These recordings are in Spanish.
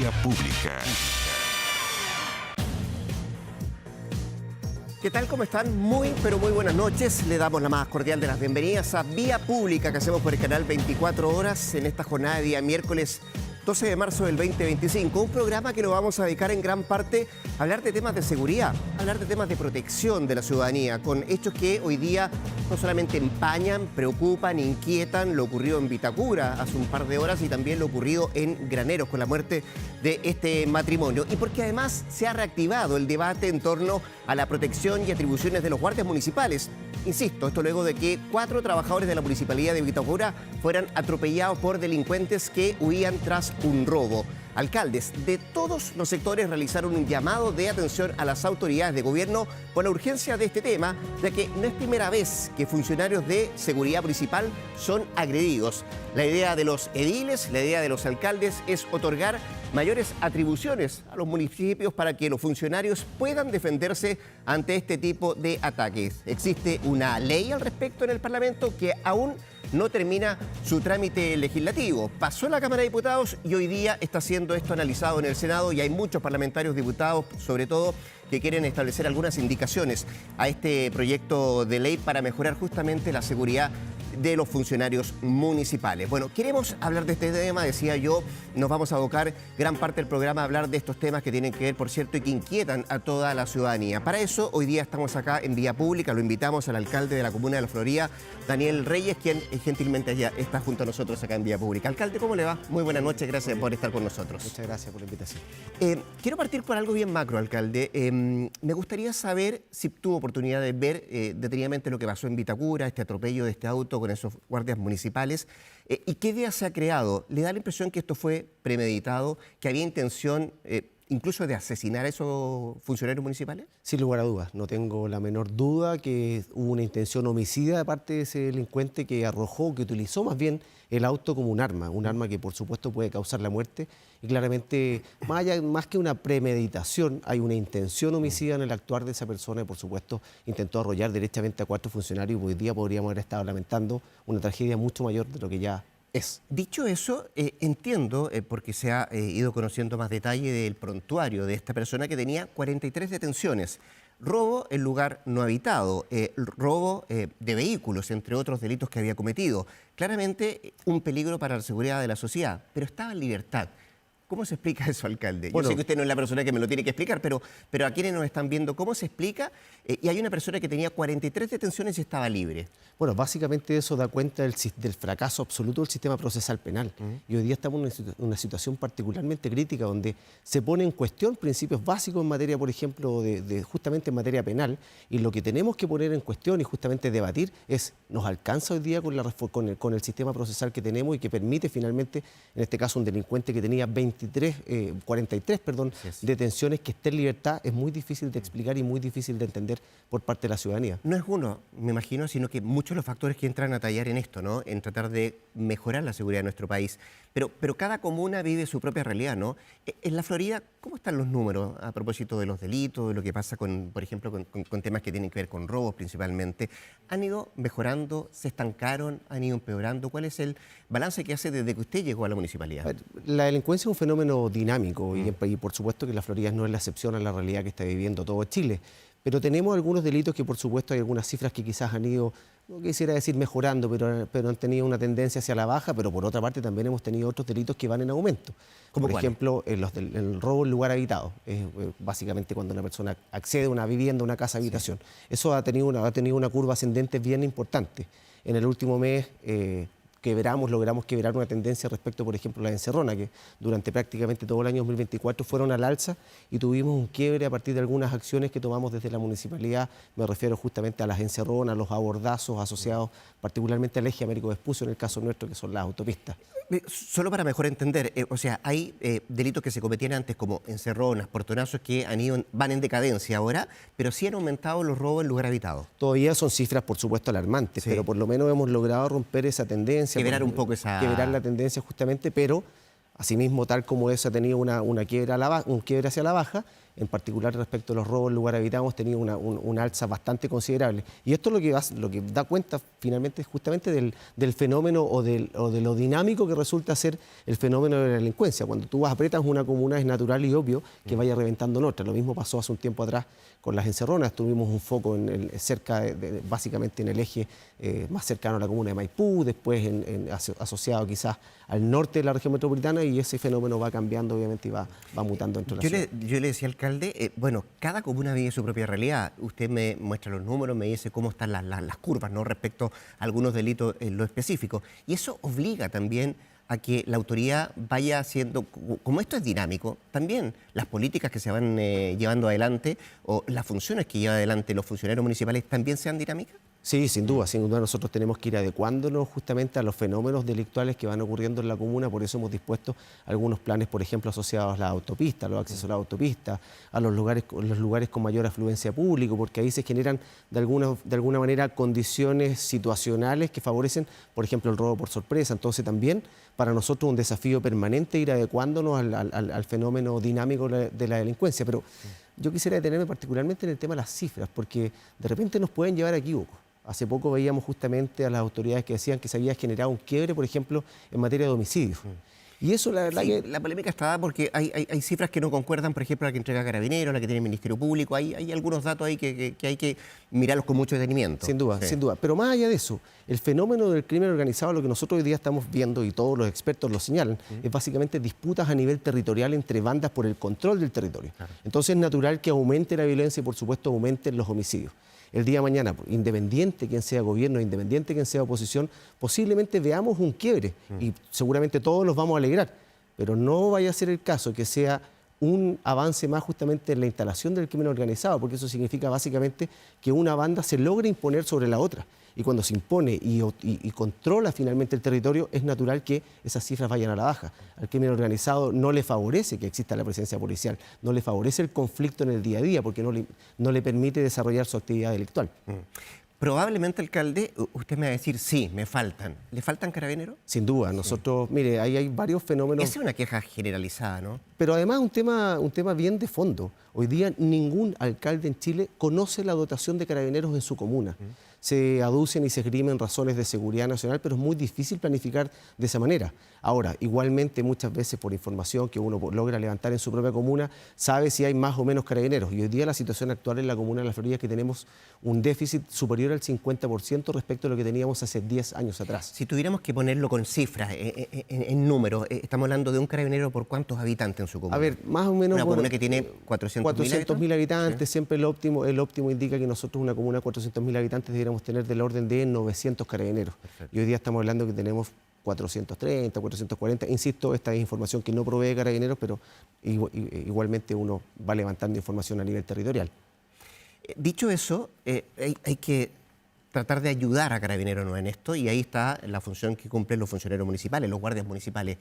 Vía Pública. ¿Qué tal? ¿Cómo están? Muy, pero muy buenas noches. Le damos la más cordial de las bienvenidas a Vía Pública que hacemos por el canal 24 horas en esta jornada de día miércoles 12 de marzo del 2025. Un programa que lo vamos a dedicar en gran parte a hablar de temas de seguridad, a hablar de temas de protección de la ciudadanía, con hechos que hoy día no solamente empañan, preocupan, inquietan lo ocurrido en Vitacura hace un par de horas y también lo ocurrido en Graneros con la muerte de este matrimonio. Y porque además se ha reactivado el debate en torno a la protección y atribuciones de los guardias municipales. Insisto, esto luego de que 4 trabajadores de la Municipalidad de Vitacura fueran atropellados por delincuentes que huían tras un robo. Alcaldes de todos los sectores realizaron un llamado de atención a las autoridades de gobierno por la urgencia de este tema, ya que no es primera vez que funcionarios de seguridad municipal son agredidos. La idea de los ediles, la idea de los alcaldes es otorgar mayores atribuciones a los municipios para que los funcionarios puedan defenderse ante este tipo de ataques. Existe una ley al respecto en el Parlamento que aún no termina su trámite legislativo. Pasó en la Cámara de Diputados y hoy día está siendo esto analizado en el Senado y hay muchos parlamentarios diputados, sobre todo, que quieren establecer algunas indicaciones a este proyecto de ley para mejorar justamente la seguridad de los funcionarios municipales. Bueno, queremos hablar de este tema, decía yo, nos vamos a abocar gran parte del programa a hablar de estos temas que tienen que ver, por cierto, y que inquietan a toda la ciudadanía. Para eso, hoy día estamos acá en Vía Pública, lo invitamos al alcalde de la comuna de La Florida, Daniel Reyes, quien gentilmente ya está junto a nosotros acá en Vía Pública. Alcalde, ¿cómo le va? Muy buenas noches, gracias por estar con nosotros. Muchas gracias por la invitación. Quiero partir por algo bien macro, alcalde. Me gustaría saber si tuvo oportunidad de ver detenidamente lo que pasó en Vitacura, este atropello de este auto con esos guardias municipales, y qué idea se ha creado. ¿Le da la impresión que esto fue premeditado, que había intención incluso de asesinar a esos funcionarios municipales? Sin lugar a dudas, no tengo la menor duda que hubo una intención homicida de parte de ese delincuente que arrojó, que utilizó más bien el auto como un arma que por supuesto puede causar la muerte y claramente más que una premeditación hay una intención homicida en el actuar de esa persona y por supuesto intentó arrollar directamente a 4 funcionarios y hoy día podríamos haber estado lamentando una tragedia mucho mayor de lo que ya es. Dicho eso, entiendo, porque se ha ido conociendo más detalle del prontuario de esta persona que tenía 43 detenciones. Robo en lugar no habitado, robo de vehículos, entre otros delitos que había cometido. Claramente un peligro para la seguridad de la sociedad, pero estaba en libertad. ¿Cómo se explica eso, alcalde? Bueno, yo sé que usted no es la persona que me lo tiene que explicar, pero a quienes nos están viendo, ¿cómo se explica? Y hay una persona que tenía 43 detenciones y estaba libre. Bueno, básicamente eso da cuenta del fracaso absoluto del sistema procesal penal. Y hoy día estamos en una situación particularmente crítica donde se pone en cuestión principios básicos en materia, por ejemplo, justamente en materia penal. Y lo que tenemos que poner en cuestión y justamente debatir es, ¿nos alcanza hoy día con el sistema procesal que tenemos y que permite finalmente, en este caso, un delincuente que tenía 43 detenciones que esté en libertad? Es muy difícil de explicar y muy difícil de entender por parte de la ciudadanía. No es uno, me imagino, sino que muchos de los factores que entran a tallar en esto, ¿no? En tratar de mejorar la seguridad de nuestro país. Pero cada comuna vive su propia realidad, ¿no? En la Florida, ¿cómo están los números a propósito de los delitos, de lo que pasa con, por ejemplo, con temas que tienen que ver con robos principalmente? ¿Han ido mejorando? ¿Se estancaron? ¿Han ido empeorando? ¿Cuál es el balance que hace desde que usted llegó a la municipalidad? La delincuencia es un fenómeno dinámico y por supuesto que la Florida no es la excepción a la realidad que está viviendo todo Chile. Pero tenemos algunos delitos que por supuesto hay algunas cifras que quizás han ido, no quisiera decir mejorando, pero han tenido una tendencia hacia la baja, pero por otra parte también hemos tenido otros delitos que van en aumento. Por ejemplo, el robo en lugar habitado, básicamente cuando una persona accede a una vivienda, una casa habitación. Sí. Eso ha tenido una curva ascendente bien importante. En el último mes logramos quebrar una tendencia respecto, por ejemplo, a la encerrona, que durante prácticamente todo el año 2024 fueron al alza y tuvimos un quiebre a partir de algunas acciones que tomamos desde la municipalidad. Me refiero justamente a las encerronas, los abordazos asociados particularmente al eje Américo Vespucio, en el caso nuestro, que son las autopistas. Solo para mejor entender, o sea, hay delitos que se cometían antes como encerronas, portonazos que van en decadencia ahora, pero sí han aumentado los robos en lugar habitado. Todavía son cifras, por supuesto, alarmantes, sí, pero por lo menos hemos logrado romper esa tendencia. Quebrar un poco esa... Quebrar la tendencia justamente, pero asimismo, tal como eso ha tenido un quiebre hacia la baja, en particular respecto a los robos en lugar habitado, hemos tenido una alza bastante considerable. Y esto es lo que da cuenta finalmente justamente del fenómeno o de lo dinámico que resulta ser el fenómeno de la delincuencia. Cuando tú aprietas una comuna es natural y obvio que vaya reventando en otra. Lo mismo pasó hace un tiempo atrás con las encerronas. Tuvimos un foco básicamente en el eje más cercano a la comuna de Maipú, después asociado quizás al norte de la región metropolitana, y ese fenómeno va cambiando obviamente y va mutando dentro de la ciudad. Yo le decía, alcalde, bueno, cada comuna vive su propia realidad. Usted me muestra los números, me dice cómo están las curvas, ¿no?, respecto a algunos delitos en lo específico. Y eso obliga también a que la autoridad vaya haciendo, como esto es dinámico, también las políticas que se van llevando adelante o las funciones que llevan adelante los funcionarios municipales también sean dinámicas. Sí, sin duda nosotros tenemos que ir adecuándonos justamente a los fenómenos delictuales que van ocurriendo en la comuna. Por eso hemos dispuesto algunos planes, por ejemplo, asociados a las autopistas, los accesos a las autopistas, a los lugares con mayor afluencia pública, porque ahí se generan de alguna manera condiciones situacionales que favorecen, por ejemplo, el robo por sorpresa. Entonces también para nosotros un desafío permanente ir adecuándonos al fenómeno dinámico de la delincuencia. Pero yo quisiera detenerme particularmente en el tema de las cifras, porque de repente nos pueden llevar a equívocos. Hace poco veíamos justamente a las autoridades que decían que se había generado un quiebre, por ejemplo, en materia de homicidios. Y eso, la verdad, sí, la polémica está dada porque hay cifras que no concuerdan, por ejemplo, la que entrega Carabineros, la que tiene el Ministerio Público. Hay algunos datos ahí que hay que mirarlos con mucho detenimiento. Sin duda, sí. sin duda. Pero más allá de eso, el fenómeno del crimen organizado, lo que nosotros hoy día estamos viendo, y todos los expertos lo señalan, es básicamente disputas a nivel territorial entre bandas por el control del territorio. Claro. Entonces es natural que aumente la violencia y, por supuesto, aumenten los homicidios. El día de mañana, independiente quien sea gobierno, independiente quien sea oposición, posiblemente veamos un quiebre y seguramente todos nos vamos a alegrar, pero no vaya a ser el caso que sea un avance más justamente en la instalación del crimen organizado, porque eso significa básicamente que una banda se logra imponer sobre la otra. Y cuando se impone y controla finalmente el territorio, es natural que esas cifras vayan a la baja. Al crimen organizado no le favorece que exista la presencia policial, no le favorece el conflicto en el día a día, porque no le permite desarrollar su actividad delictual. Probablemente, alcalde, usted me va a decir, sí, me faltan. ¿Le faltan carabineros? Sin duda. Nosotros, mire, ahí hay varios fenómenos. Esa es una queja generalizada, ¿no? Pero además un tema bien de fondo. Hoy día ningún alcalde en Chile conoce la dotación de carabineros en su comuna. Se aducen y se esgrimen razones de seguridad nacional, pero es muy difícil planificar de esa manera. Ahora, igualmente muchas veces por información que uno logra levantar en su propia comuna, sabe si hay más o menos carabineros. Y hoy día la situación actual en la comuna de La Florida es que tenemos un déficit superior al 50% respecto a lo que teníamos hace 10 años atrás. Si tuviéramos que ponerlo con cifras, en números, estamos hablando de un carabinero por ¿cuántos habitantes en su comuna? A ver, más o menos... Una comuna que tiene 400.000 habitantes, ¿sí? Siempre el óptimo indica que nosotros una comuna de 400.000 habitantes deberíamos tener del orden de 900 carabineros. Perfecto. Y hoy día estamos hablando que tenemos 430, 440. Insisto, esta es información que no provee carabineros, pero igualmente uno va levantando información a nivel territorial. Dicho eso, hay que tratar de ayudar a Carabineros, ¿no?, en esto, y ahí está la función que cumplen los funcionarios municipales, los guardias municipales.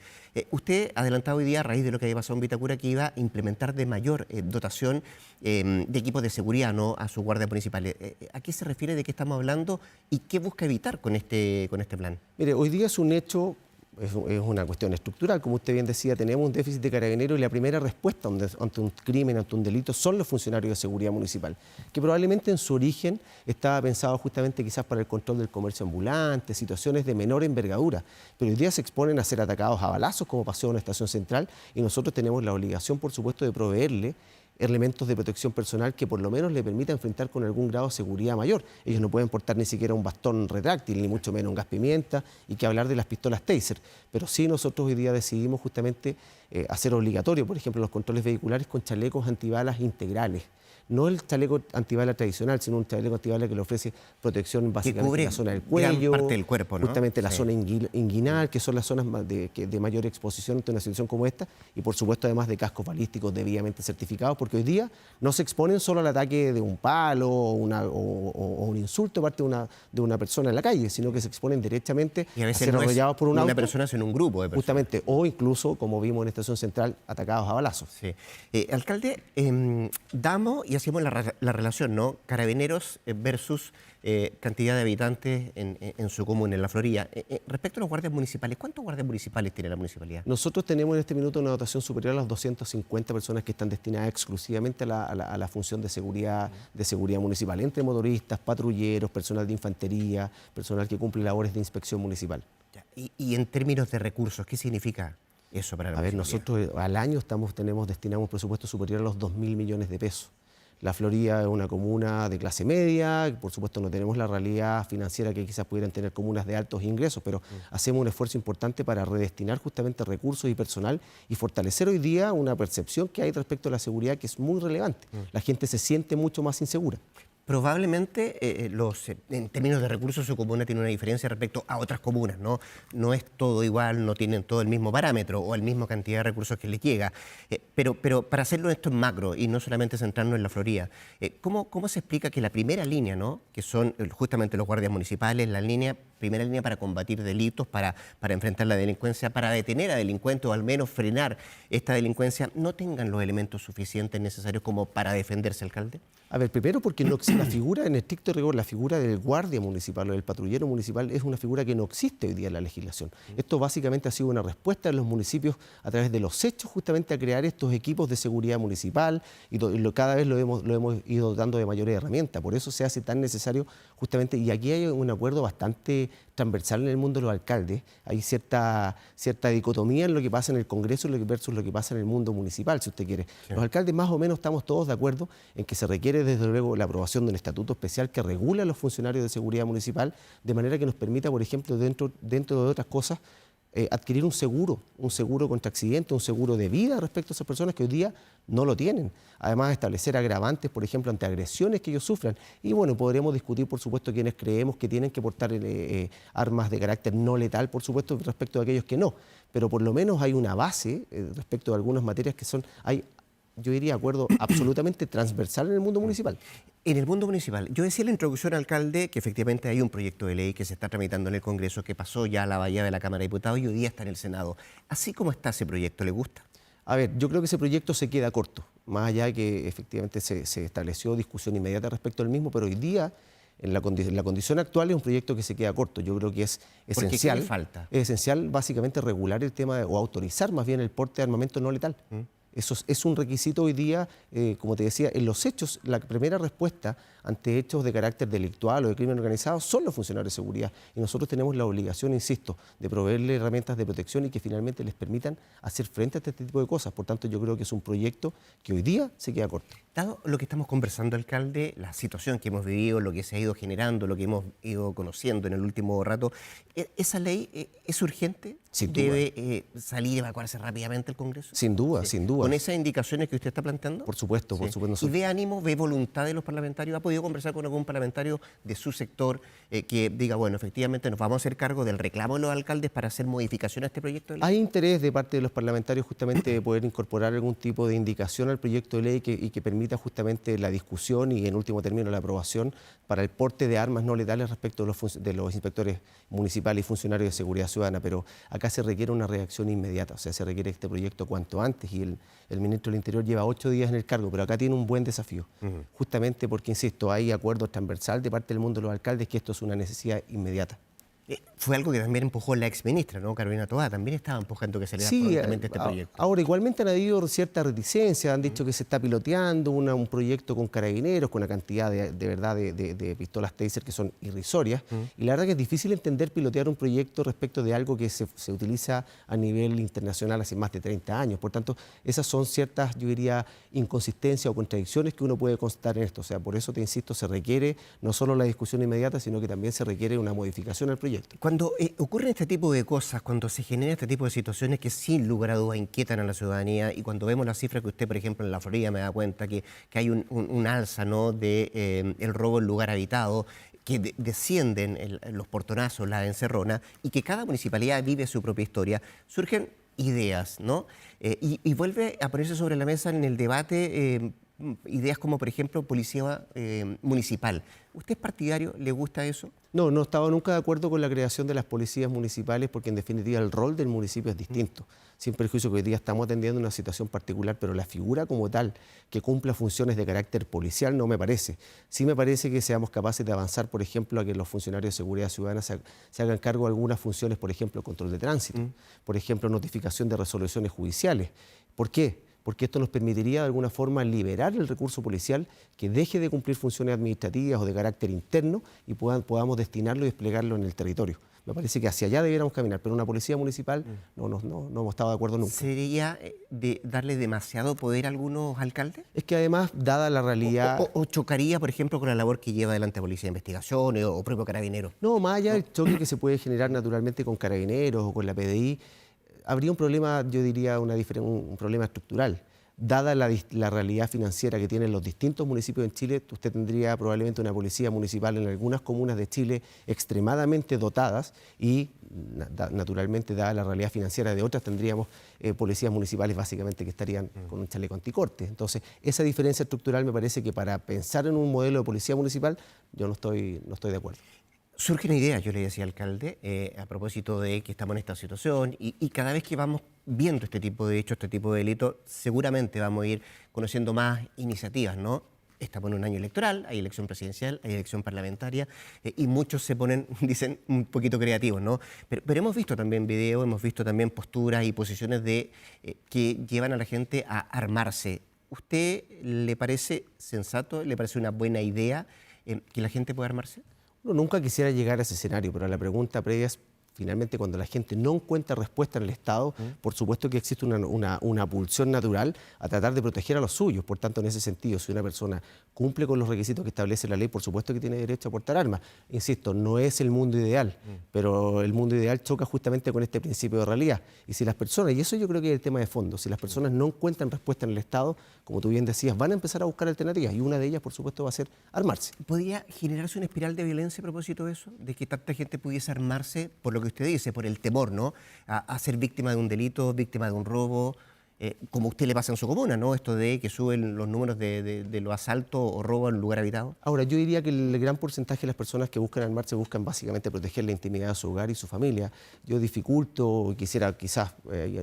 Usted ha adelantado hoy día, a raíz de lo que había pasado en Vitacura, que iba a implementar de mayor dotación de equipos de seguridad, ¿no?, a sus guardias municipales. ¿A qué se refiere? ¿De qué estamos hablando? ¿Y qué busca evitar con este plan? Mire, hoy día es un hecho... Es una cuestión estructural, como usted bien decía, tenemos un déficit de carabineros y la primera respuesta ante un crimen, ante un delito, son los funcionarios de seguridad municipal, que probablemente en su origen estaba pensado justamente quizás para el control del comercio ambulante, situaciones de menor envergadura, pero hoy día se exponen a ser atacados a balazos, como pasó en una estación central, y nosotros tenemos la obligación, por supuesto, de proveerle elementos de protección personal que por lo menos le permita enfrentar con algún grado de seguridad mayor. Ellos no pueden portar ni siquiera un bastón retráctil, ni mucho menos un gas pimienta, y que hablar de las pistolas Taser. Pero sí nosotros hoy día decidimos justamente hacer obligatorio, por ejemplo, los controles vehiculares con chalecos antibalas integrales. No el chaleco antibalas tradicional, sino un chaleco antibalas que le ofrece protección básicamente en la zona del cuello, gran parte del cuerpo, ¿no? Justamente la zona inguinal, que son las zonas de mayor exposición ante una situación como esta, y por supuesto además de cascos balísticos debidamente certificados, porque hoy día no se exponen solo al ataque de un palo o un insulto de parte de una persona en la calle, sino que se exponen directamente a ser arrollados por un auto. Una persona, sino un grupo de personas. Justamente, o incluso, como vimos en Estación Central, atacados a balazos. Sí. Alcalde, damos y y hacemos la relación, ¿no? Carabineros versus cantidad de habitantes en su comuna, en la Florida. Respecto a los guardias municipales, ¿cuántos guardias municipales tiene la municipalidad? Nosotros tenemos en este minuto una dotación superior a las 250 personas que están destinadas exclusivamente a la función de seguridad municipal, entre motoristas, patrulleros, personal de infantería, personal que cumple labores de inspección municipal. Ya. Y en términos de recursos, ¿qué significa eso para la municipalidad? Nosotros al año tenemos destinado un presupuesto superior a los 2.000 millones de pesos. La Florida es una comuna de clase media, por supuesto no tenemos la realidad financiera que quizás pudieran tener comunas de altos ingresos, pero hacemos un esfuerzo importante para redestinar justamente recursos y personal y fortalecer hoy día una percepción que hay respecto a la seguridad que es muy relevante. La gente se siente mucho más insegura. Probablemente en términos de recursos su comuna tiene una diferencia respecto a otras comunas, ¿no? No es todo igual, no tienen todo el mismo parámetro o la misma cantidad de recursos que les llega. Pero para hacerlo esto en macro y no solamente centrarnos en la Florida, ¿cómo se explica que la primera línea, ¿no? Que son justamente los guardias municipales, primera línea para combatir delitos, para enfrentar la delincuencia, para detener a delincuentes o al menos frenar esta delincuencia, no tengan los elementos suficientes necesarios como para defenderse, alcalde? A ver, primero porque no existe la figura, en estricto rigor, la figura del guardia municipal o del patrullero municipal es una figura que no existe hoy día en la legislación. Esto básicamente ha sido una respuesta de los municipios a través de los hechos justamente a crear estos equipos de seguridad municipal y cada vez lo hemos ido dando de mayores herramientas. Por eso se hace tan necesario justamente, y aquí hay un acuerdo bastante transversal en el mundo de los alcaldes, hay cierta dicotomía en lo que pasa en el Congreso versus lo que pasa en el mundo municipal, si usted quiere. Sí. Los alcaldes más o menos estamos todos de acuerdo en que se requiere desde luego la aprobación de un estatuto especial que regula a los funcionarios de seguridad municipal, de manera que nos permita, por ejemplo, dentro de otras cosas, adquirir un seguro contra accidentes, un seguro de vida respecto a esas personas que hoy día no lo tienen. Además, establecer agravantes, por ejemplo, ante agresiones que ellos sufran. Y bueno, podremos discutir, por supuesto, quienes creemos que tienen que portar armas de carácter no letal, por supuesto, respecto a aquellos que no. Pero por lo menos hay una base respecto a algunas materias que yo diría, acuerdo absolutamente transversal en el mundo municipal. En el mundo municipal, yo decía en la introducción, alcalde, que efectivamente hay un proyecto de ley que se está tramitando en el Congreso, que pasó ya a la bahía de la Cámara de Diputados y hoy día está en el Senado. Así como está ese proyecto, ¿le gusta? A ver, yo creo que ese proyecto se queda corto, más allá de que efectivamente se estableció discusión inmediata respecto al mismo, pero hoy día, en la condición actual, es un proyecto que se queda corto. Yo creo que es esencial. ¿Qué le falta? Es esencial, básicamente, regular el tema o autorizar más bien el porte de armamento no letal. Eso es un requisito hoy día, como te decía, en los hechos, la primera respuesta ante hechos de carácter delictual o de crimen organizado son los funcionarios de seguridad. Y nosotros tenemos la obligación, insisto, de proveerles herramientas de protección y que finalmente les permitan hacer frente a este tipo de cosas. Por tanto, yo creo que es un proyecto que hoy día se queda corto. Dado lo que estamos conversando, alcalde, la situación que hemos vivido, lo que se ha ido generando, lo que hemos ido conociendo en el último rato, ¿esa ley es urgente? Sin duda. ¿Debe salir y evacuarse rápidamente el Congreso? Sin duda, Sí. sin duda. ¿Con esas indicaciones que usted está planteando? Por supuesto, por supuesto. ¿Y ve ánimo, ve voluntad de los parlamentarios? ¿Ha podido conversar con algún parlamentario de su sector que diga, bueno, efectivamente nos vamos a hacer cargo del reclamo de los alcaldes para hacer modificación a este proyecto de ley? Hay interés de parte de los parlamentarios justamente de poder incorporar algún tipo de indicación al proyecto de ley y que permita justamente la discusión y en último término la aprobación para el porte de armas no letales respecto de los inspectores municipales y funcionarios de seguridad ciudadana, pero acá se requiere una reacción inmediata, o sea, se requiere este proyecto cuanto antes y el ministro del Interior lleva 8 días en el cargo, pero acá tiene un buen desafío, justamente porque, insisto, hay acuerdo transversal de parte del mundo de los alcaldes que esto es una necesidad inmediata. Fue algo que también empujó la exministra, ¿no? Carolina Toá, también estaba empujando que saliera prontamente este proyecto. Ahora, igualmente han habido cierta reticencia, han dicho que se está piloteando un proyecto con carabineros, con una cantidad de pistolas Taser que son irrisorias, y la verdad que es difícil entender pilotear un proyecto respecto de algo que se utiliza a nivel internacional hace más de 30 años. Por tanto, esas son ciertas, yo diría, inconsistencias o contradicciones que uno puede constatar en esto. O sea, por eso te insisto, se requiere no solo la discusión inmediata, sino que también se requiere una modificación al proyecto. Cuando ocurren este tipo de cosas, cuando se generan este tipo de situaciones que sin lugar a dudas inquietan a la ciudadanía y cuando vemos las cifras que usted, por ejemplo, en la Florida me da cuenta que hay un alza, ¿no?, de el robo en lugar habitado, que descienden los portonazos, la encerrona y que cada municipalidad vive su propia historia, surgen ideas, ¿no? Y vuelve a ponerse sobre la mesa en el debate Ideas como, por ejemplo, policía municipal. ¿Usted es partidario? ¿Le gusta eso? No, no he estado nunca de acuerdo con la creación de las policías municipales porque en definitiva el rol del municipio es distinto. Sin perjuicio que hoy día estamos atendiendo una situación particular, pero la figura como tal que cumpla funciones de carácter policial no me parece. Sí me parece que seamos capaces de avanzar, por ejemplo, a que los funcionarios de seguridad ciudadana se hagan cargo de algunas funciones, por ejemplo, control de tránsito, por ejemplo, notificación de resoluciones judiciales. ¿Por qué? Porque esto nos permitiría de alguna forma liberar el recurso policial que deje de cumplir funciones administrativas o de carácter interno y podamos destinarlo y desplegarlo en el territorio. Me parece que hacia allá debiéramos caminar, pero una policía municipal no hemos estado de acuerdo nunca. ¿Sería de darle demasiado poder a algunos alcaldes? Es que además, dada la realidad... ¿O chocaría, por ejemplo, con la labor que lleva adelante la Policía de Investigaciones o propio Carabineros? No, más allá del choque que se puede generar naturalmente con Carabineros o con la PDI, habría un problema, yo diría, un problema estructural. Dada la realidad financiera que tienen los distintos municipios en Chile, usted tendría probablemente una policía municipal en algunas comunas de Chile extremadamente dotadas y, naturalmente, dada la realidad financiera de otras, tendríamos policías municipales básicamente que estarían con un chaleco anticorte. Entonces, esa diferencia estructural me parece que para pensar en un modelo de policía municipal, yo no estoy de acuerdo. Surgen ideas, yo le decía al alcalde, a propósito de que estamos en esta situación y cada vez que vamos viendo este tipo de hechos, este tipo de delitos, seguramente vamos a ir conociendo más iniciativas, ¿no? Estamos en un año electoral, hay elección presidencial, hay elección parlamentaria y muchos se ponen, dicen, un poquito creativos, ¿no? Pero hemos visto también videos, hemos visto también posturas y posiciones que llevan a la gente a armarse. ¿Usted le parece sensato, le parece una buena idea que la gente pueda armarse? Uno nunca quisiera llegar a ese escenario, pero la pregunta previa es, finalmente, cuando la gente no encuentra respuesta en el Estado, por supuesto que existe una pulsión natural a tratar de proteger a los suyos. Por tanto, en ese sentido, si una persona cumple con los requisitos que establece la ley, por supuesto que tiene derecho a portar armas. Insisto, no es el mundo ideal, pero el mundo ideal choca justamente con este principio de realidad. Y si las personas, y eso yo creo que es el tema de fondo, si las personas no encuentran respuesta en el Estado, como tú bien decías, van a empezar a buscar alternativas y una de ellas, por supuesto, va a ser armarse. ¿Podría generarse una espiral de violencia a propósito de eso? De que tanta gente pudiese armarse por lo que usted dice, por el temor, ¿no? A ser víctima de un delito, víctima de un robo, como a usted le pasa en su comuna, ¿no? Esto de que suben los números de los asaltos o robos en lugar habitado. Ahora, yo diría que el gran porcentaje de las personas que buscan armarse buscan básicamente proteger la intimidad de su hogar y su familia. Yo dificulto, quisiera quizás,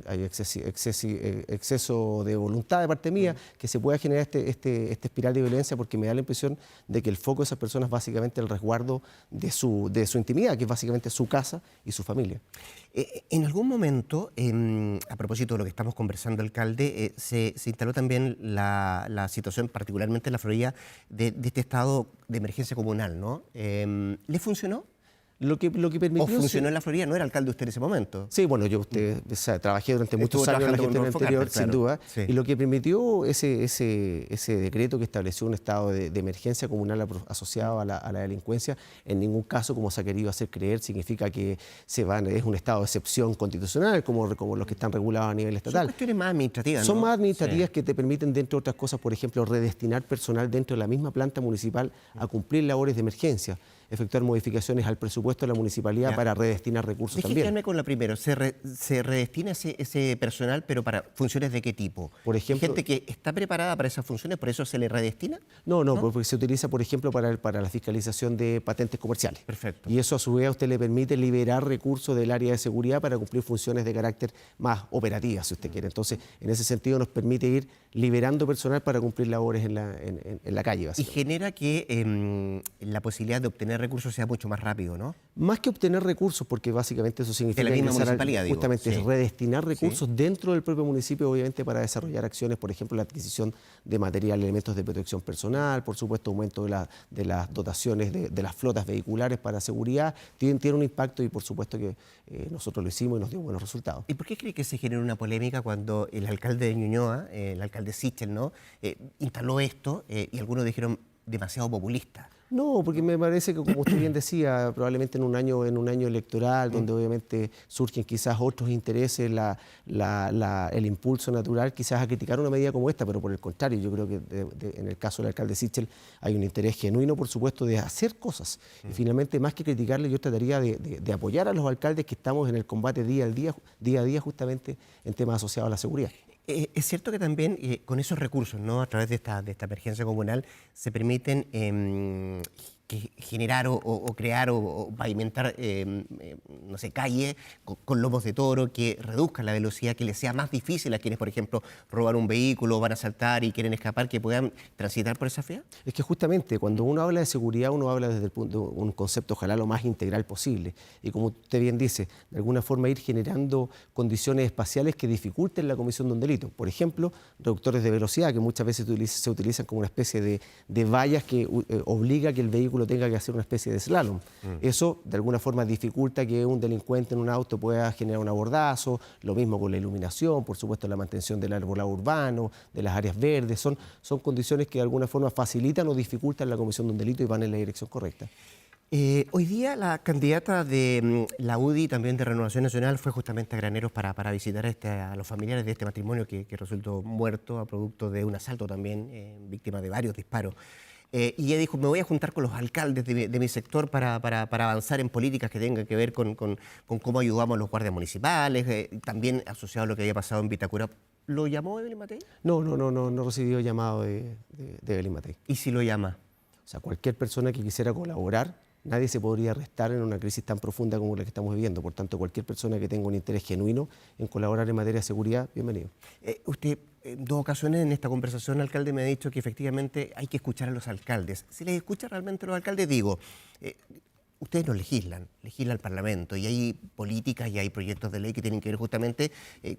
hay exceso de voluntad de parte mía, que se pueda generar esta espiral de violencia porque me da la impresión de que el foco de esas personas es básicamente el resguardo de su intimidad, que es básicamente su casa y su familia. En algún momento, a propósito de lo que estamos conversando, alcalde, se instaló también la situación, particularmente en la Florida, de este estado de emergencia comunal, ¿no? ¿Le funcionó? Lo que permitió... ¿O funcionó en la Florida? ¿No era alcalde usted en ese momento? Sí, bueno, yo trabajé durante muchos años en la gestión anterior, sin duda, sí. Y lo que permitió ese decreto que estableció un estado de emergencia comunal asociado a la delincuencia, en ningún caso, como se ha querido hacer creer, significa que es un estado de excepción constitucional, como los que están regulados a nivel estatal. Son cuestiones más administrativas, ¿no? Son más administrativas, sí, que te permiten, dentro de otras cosas, por ejemplo, redestinar personal dentro de la misma planta municipal a cumplir labores de emergencia, efectuar modificaciones al presupuesto de la municipalidad para redestinar recursos también. Déjeme quedarme con la primera. ¿Se redestina ese personal, pero para funciones de qué tipo? Por ejemplo, ¿Gente que está preparada para esas funciones, por eso se le redestina? No, porque se utiliza, por ejemplo, para la fiscalización de patentes comerciales. Perfecto. Y eso, a su vez, a usted le permite liberar recursos del área de seguridad para cumplir funciones de carácter más operativas, si usted quiere. Entonces, en ese sentido, nos permite ir liberando personal para cumplir labores en la calle, básicamente. Y genera que la posibilidad de obtener recursos sea mucho más rápido, ¿no? Más que obtener recursos, porque básicamente eso significa de la misma municipalidad, justamente sí, redestinar recursos dentro del propio municipio, obviamente, para desarrollar acciones, por ejemplo, la adquisición de material, elementos de protección personal, por supuesto, aumento de las dotaciones de las flotas vehiculares para seguridad, tiene un impacto y por supuesto que nosotros lo hicimos y nos dio buenos resultados. ¿Y por qué cree que se generó una polémica cuando el alcalde de Ñuñoa, el alcalde Sichel, ¿no? Instaló esto y algunos dijeron demasiado populista? No, porque me parece que, como usted bien decía, probablemente en un año electoral, donde obviamente surgen quizás otros intereses, el impulso natural quizás a criticar una medida como esta, pero por el contrario, yo creo que en el caso del alcalde Sichel hay un interés genuino, por supuesto, de hacer cosas. Y finalmente, más que criticarle, yo trataría de apoyar a los alcaldes que estamos en el combate día a día justamente en temas asociados a la seguridad. Es cierto que también con esos recursos, ¿no? A través de esta emergencia comunal, se permiten generar o crear o pavimentar, no sé, calles con lomos de toro que reduzcan la velocidad, que les sea más difícil a quienes, por ejemplo, roban un vehículo, van a saltar y quieren escapar, que puedan transitar por esa vía. Es que justamente cuando uno habla de seguridad, uno habla desde el punto de un concepto ojalá lo más integral posible. Y como usted bien dice, de alguna forma ir generando condiciones espaciales que dificulten la comisión de un delito. Por ejemplo, reductores de velocidad, que muchas veces se utilizan como una especie de vallas que obliga a que el vehículo tenga que hacer una especie de slalom. Eso de alguna forma dificulta que un delincuente en un auto pueda generar un abordazo, lo mismo con la iluminación, por supuesto la mantención del arbolado urbano, de las áreas verdes, son condiciones que de alguna forma facilitan o dificultan la comisión de un delito y van en la dirección correcta. Hoy día la candidata de la UDI, también de Renovación Nacional, fue justamente a Graneros para visitar a los familiares de este matrimonio que resultó muerto a producto de un asalto también, víctima de varios disparos. Y ella dijo, me voy a juntar con los alcaldes de mi sector para avanzar en políticas que tengan que ver con cómo ayudamos a los guardias municipales, también asociado a lo que había pasado en Vitacura. ¿Lo llamó Evelyn Matei? No recibió llamado de Evelyn Matei. ¿Y si lo llama? O sea, cualquier persona que quisiera colaborar, nadie se podría arrestar en una crisis tan profunda como la que estamos viviendo. Por tanto, cualquier persona que tenga un interés genuino en colaborar en materia de seguridad, bienvenido. Usted, en dos ocasiones en esta conversación, alcalde, me ha dicho que efectivamente hay que escuchar a los alcaldes. Si les escucha realmente a los alcaldes, digo, ustedes no legislan, legisla el Parlamento y hay políticas y hay proyectos de ley que tienen que ver justamente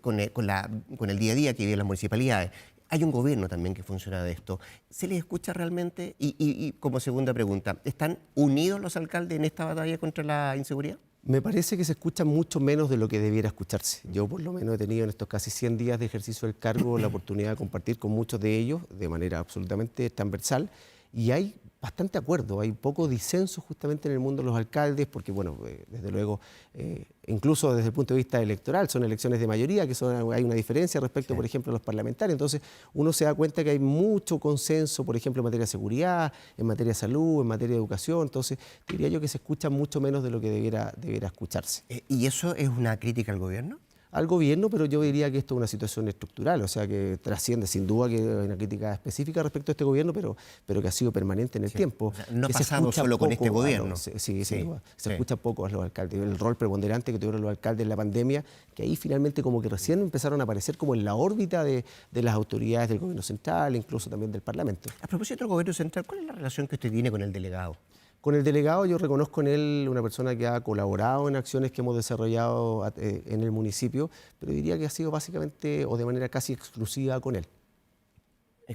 con el día a día que viven las municipalidades. Hay un gobierno también que funciona de esto. ¿Se les escucha realmente? Y como segunda pregunta, ¿están unidos los alcaldes en esta batalla contra la inseguridad? Me parece que se escucha mucho menos de lo que debiera escucharse. Yo por lo menos he tenido en estos casi 100 días de ejercicio del cargo la oportunidad de compartir con muchos de ellos de manera absolutamente transversal y hay bastante acuerdo, hay poco disenso justamente en el mundo de los alcaldes porque, bueno, desde luego, incluso desde el punto de vista electoral, son elecciones de mayoría, hay una diferencia respecto, por ejemplo, a los parlamentarios. Entonces, uno se da cuenta que hay mucho consenso, por ejemplo, en materia de seguridad, en materia de salud, en materia de educación. Entonces, diría yo que se escucha mucho menos de lo que debiera escucharse. ¿Y eso es una crítica al gobierno? Al gobierno, pero yo diría que esto es una situación estructural, o sea que trasciende sin duda que hay una crítica específica respecto a este gobierno, pero que ha sido permanente en el tiempo. O sea, no ha que pasado solo con este gobierno. Se escucha poco a los alcaldes. El rol preponderante que tuvieron los alcaldes en la pandemia, que ahí finalmente como que recién empezaron a aparecer como en la órbita de las autoridades del gobierno central, incluso también del Parlamento. A propósito del gobierno central, ¿cuál es la relación que usted tiene con el delegado? Con el delegado yo reconozco en él una persona que ha colaborado en acciones que hemos desarrollado en el municipio, pero diría que ha sido básicamente o de manera casi exclusiva con él.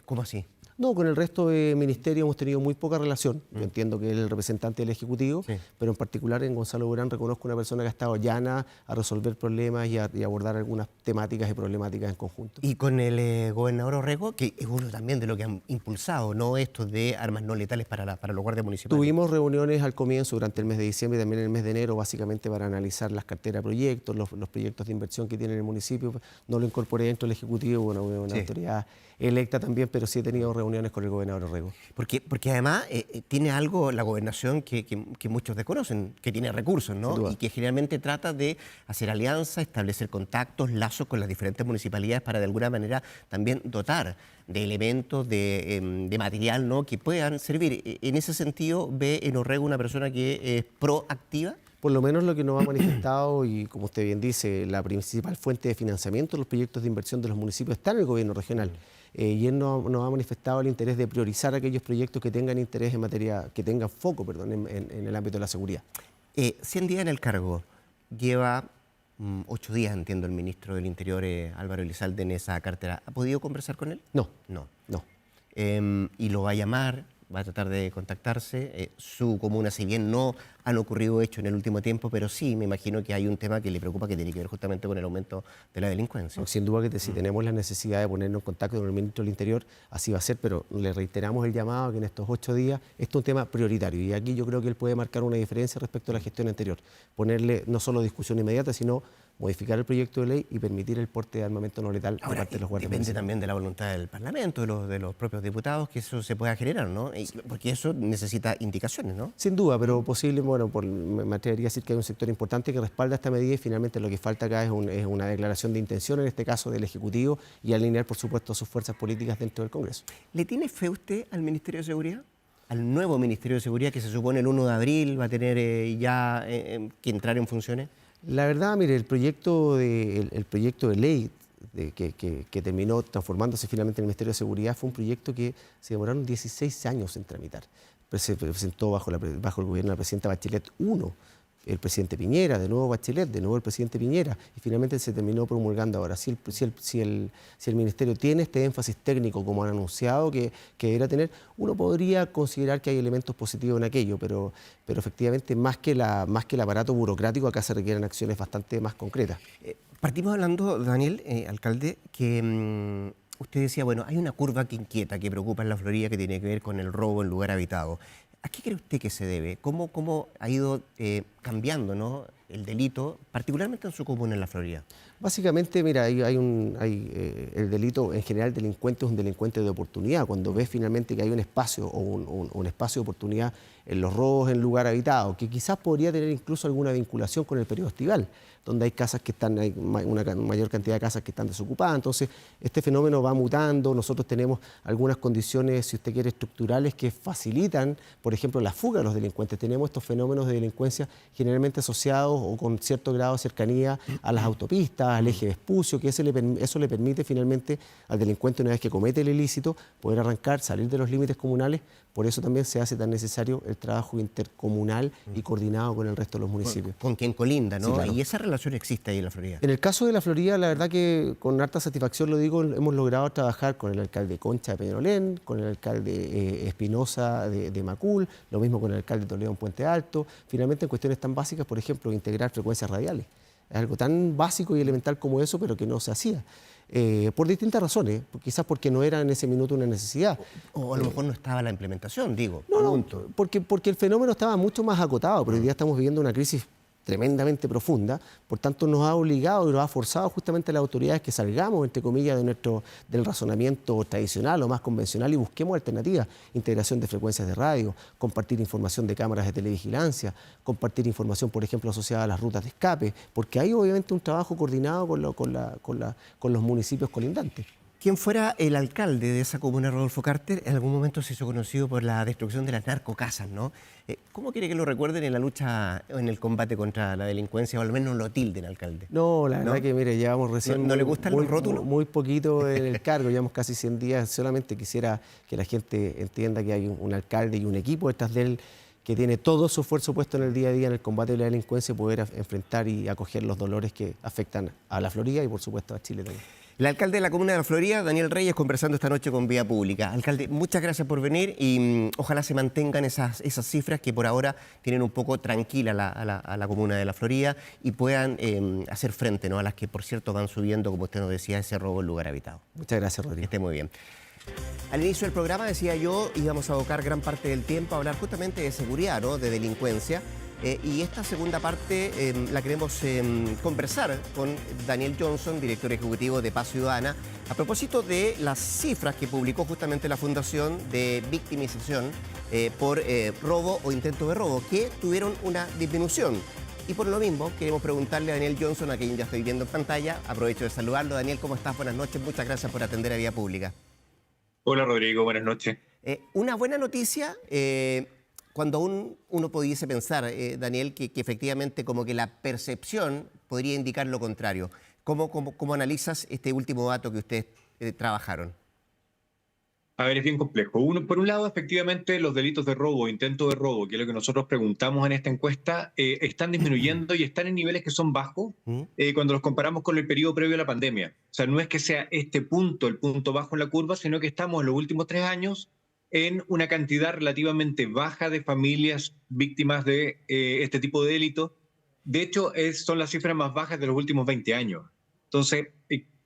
¿Cómo así? No, con el resto de ministerios hemos tenido muy poca relación. Yo entiendo que él es el representante del Ejecutivo, pero en particular en Gonzalo Durán reconozco una persona que ha estado llana a resolver problemas y abordar algunas temáticas y problemáticas en conjunto. Y con el gobernador Orrego, que es uno también de lo que han impulsado, ¿no? Esto de armas no letales para los guardias municipales. Tuvimos reuniones al comienzo, durante el mes de diciembre y también en el mes de enero, básicamente para analizar las carteras de proyectos, los proyectos de inversión que tiene el municipio. No lo incorporé dentro del Ejecutivo, una autoridad electa también, pero sí he tenido reuniones con el gobernador Orrego. Porque además tiene algo la gobernación que muchos desconocen, que tiene recursos, ¿no? Y que generalmente trata de hacer alianzas, establecer contactos, lazos con las diferentes municipalidades para de alguna manera también dotar de elementos, de material, ¿no? Que puedan servir. En ese sentido, ¿ve en Orrego una persona que es proactiva? Por lo menos lo que nos ha manifestado, y como usted bien dice, la principal fuente de financiamiento de los proyectos de inversión de los municipios está en el gobierno regional. Y él nos ha manifestado el interés de priorizar aquellos proyectos que tengan interés en materia, que tengan foco, en el ámbito de la seguridad. 100 días en el cargo, lleva 8 días, entiendo, el ministro del Interior, Álvaro Elizalde, en esa cartera. ¿Ha podido conversar con él? No. ¿Y lo va a llamar? ¿Va a tratar de contactarse? Su comuna, si bien no han ocurrido hechos en el último tiempo, pero sí me imagino que hay un tema que le preocupa que tiene que ver justamente con el aumento de la delincuencia. No, sin duda que si tenemos la necesidad de ponernos en contacto con el ministro del Interior, así va a ser, pero le reiteramos el llamado que en estos 8 días esto es un tema prioritario y aquí yo creo que él puede marcar una diferencia respecto a la gestión anterior. Ponerle no solo discusión inmediata, sino modificar el proyecto de ley y permitir el porte de armamento no letal de Ahora, parte de los guardias depende municipales. también de la voluntad del Parlamento, de los propios diputados, que eso se pueda generar, ¿no? Porque eso necesita indicaciones, ¿no? Sin duda, pero posible, bueno, me atrevería a decir que hay un sector importante que respalda esta medida y finalmente lo que falta acá es una declaración de intención, en este caso del Ejecutivo, y alinear, por supuesto, sus fuerzas políticas dentro del Congreso. ¿Le tiene fe usted al Ministerio de Seguridad? Al nuevo Ministerio de Seguridad que se supone el 1 de abril va a tener que entrar en funciones. La verdad, mire, el proyecto de ley que terminó transformándose finalmente en el Ministerio de Seguridad fue un proyecto que se demoraron 16 años en tramitar. Se presentó bajo el gobierno de la presidenta Bachelet 1, el presidente Piñera, de nuevo Bachelet, de nuevo el presidente Piñera, y finalmente se terminó promulgando ahora. Si el Ministerio tiene este énfasis técnico como han anunciado que deberá tener, uno podría considerar que hay elementos positivos en aquello, pero efectivamente más que el aparato burocrático, acá se requieren acciones bastante más concretas. Partimos hablando, Daniel, alcalde, que usted decía, bueno, hay una curva que inquieta, que preocupa en la Florida, que tiene que ver con el robo en lugar habitado. ¿A qué cree usted que se debe? ¿Cómo ha ido cambiando, ¿no?, el delito, particularmente en su comuna en la Florida? Básicamente, mira, el delito en general, delincuente es un delincuente de oportunidad. Cuando ves finalmente que hay un espacio o un espacio de oportunidad en los robos en lugar habitado, que quizás podría tener incluso alguna vinculación con el periodo estival, donde hay casas que están, hay una mayor cantidad de casas que están desocupadas. Entonces, este fenómeno va mutando. Nosotros tenemos algunas condiciones, si usted quiere, estructurales que facilitan, por ejemplo, la fuga de los delincuentes. Tenemos estos fenómenos de delincuencia generalmente asociados o con cierto grado de cercanía a las autopistas, al eje Vespucio, que eso le permite finalmente al delincuente, una vez que comete el ilícito, poder arrancar, salir de los límites comunales. Por eso también se hace tan necesario el trabajo intercomunal y coordinado con el resto de los municipios. Con quien colinda, ¿no? Sí, claro. Y esa relación existe ahí en la Florida. En el caso de la Florida, la verdad que con harta satisfacción lo digo, hemos logrado trabajar con el alcalde Concha de Peñalolén, con el alcalde Espinosa de Macul, lo mismo con el alcalde de Toledo en Puente Alto, finalmente en cuestiones tan básicas, por ejemplo, integrar frecuencias radiales. Es algo tan básico y elemental como eso, pero que no se hacía. Por distintas razones, quizás porque no era en ese minuto una necesidad. O a lo mejor no estaba la implementación, digo. No, porque el fenómeno estaba mucho más acotado, pero hoy día estamos viviendo una crisis tremendamente profunda, por tanto nos ha obligado y nos ha forzado justamente a las autoridades que salgamos, entre comillas, del razonamiento tradicional o más convencional y busquemos alternativas, integración de frecuencias de radio, compartir información de cámaras de televigilancia, compartir información, por ejemplo, asociada a las rutas de escape, porque hay obviamente un trabajo coordinado con los municipios colindantes. Quien fuera el alcalde de esa comuna, Rodolfo Carter, en algún momento se hizo conocido por la destrucción de las narcocasas, ¿no? ¿Cómo quiere que lo recuerden en la lucha, en el combate contra la delincuencia, o al menos lo tilden, alcalde? No, la verdad que, mire, llevamos recién ¿No le gustan los rótulos? muy poquito en el cargo, llevamos casi 100 días. Solamente quisiera que la gente entienda que hay un alcalde y un equipo detrás de él que tiene todo su esfuerzo puesto en el día a día en el combate de la delincuencia, poder enfrentar y acoger los dolores que afectan a la Florida y, por supuesto, a Chile también. El alcalde de la comuna de la Florida, Daniel Reyes, conversando esta noche con Vía Pública. Alcalde, muchas gracias por venir y ojalá se mantengan esas cifras que por ahora tienen un poco tranquila a la comuna de la Florida y puedan hacer frente, ¿no?, a las que, por cierto, van subiendo, como usted nos decía, ese robo en lugar habitado. Muchas gracias, Que Rodrigo. esté muy bien. Al inicio del programa, decía yo, íbamos a abocar gran parte del tiempo a hablar justamente de seguridad, ¿no?, de delincuencia. Y esta segunda parte la queremos conversar con Daniel Johnson, director ejecutivo de Paz Ciudadana, a propósito de las cifras que publicó justamente la Fundación de Victimización por robo o intento de robo, que tuvieron una disminución. Y por lo mismo, queremos preguntarle a Daniel Johnson, a quien ya estoy viendo en pantalla. Aprovecho de saludarlo. Daniel, ¿cómo estás? Buenas noches. Muchas gracias por atender a Vía Pública. Hola Rodrigo, buenas noches. Una buena noticia, cuando uno pudiese pensar, Daniel, que efectivamente como que la percepción podría indicar lo contrario. ¿Cómo analizas este último dato que ustedes trabajaron? A ver, es bien complejo. Por un lado, efectivamente, los delitos de robo, intento de robo, que es lo que nosotros preguntamos en esta encuesta, están disminuyendo y están en niveles que son bajos cuando los comparamos con el periodo previo a la pandemia. O sea, no es que sea este punto, el punto bajo en la curva, sino que estamos en los últimos 3 años en una cantidad relativamente baja de familias víctimas de este tipo de delitos. De hecho, son las cifras más bajas de los últimos 20 años. Entonces,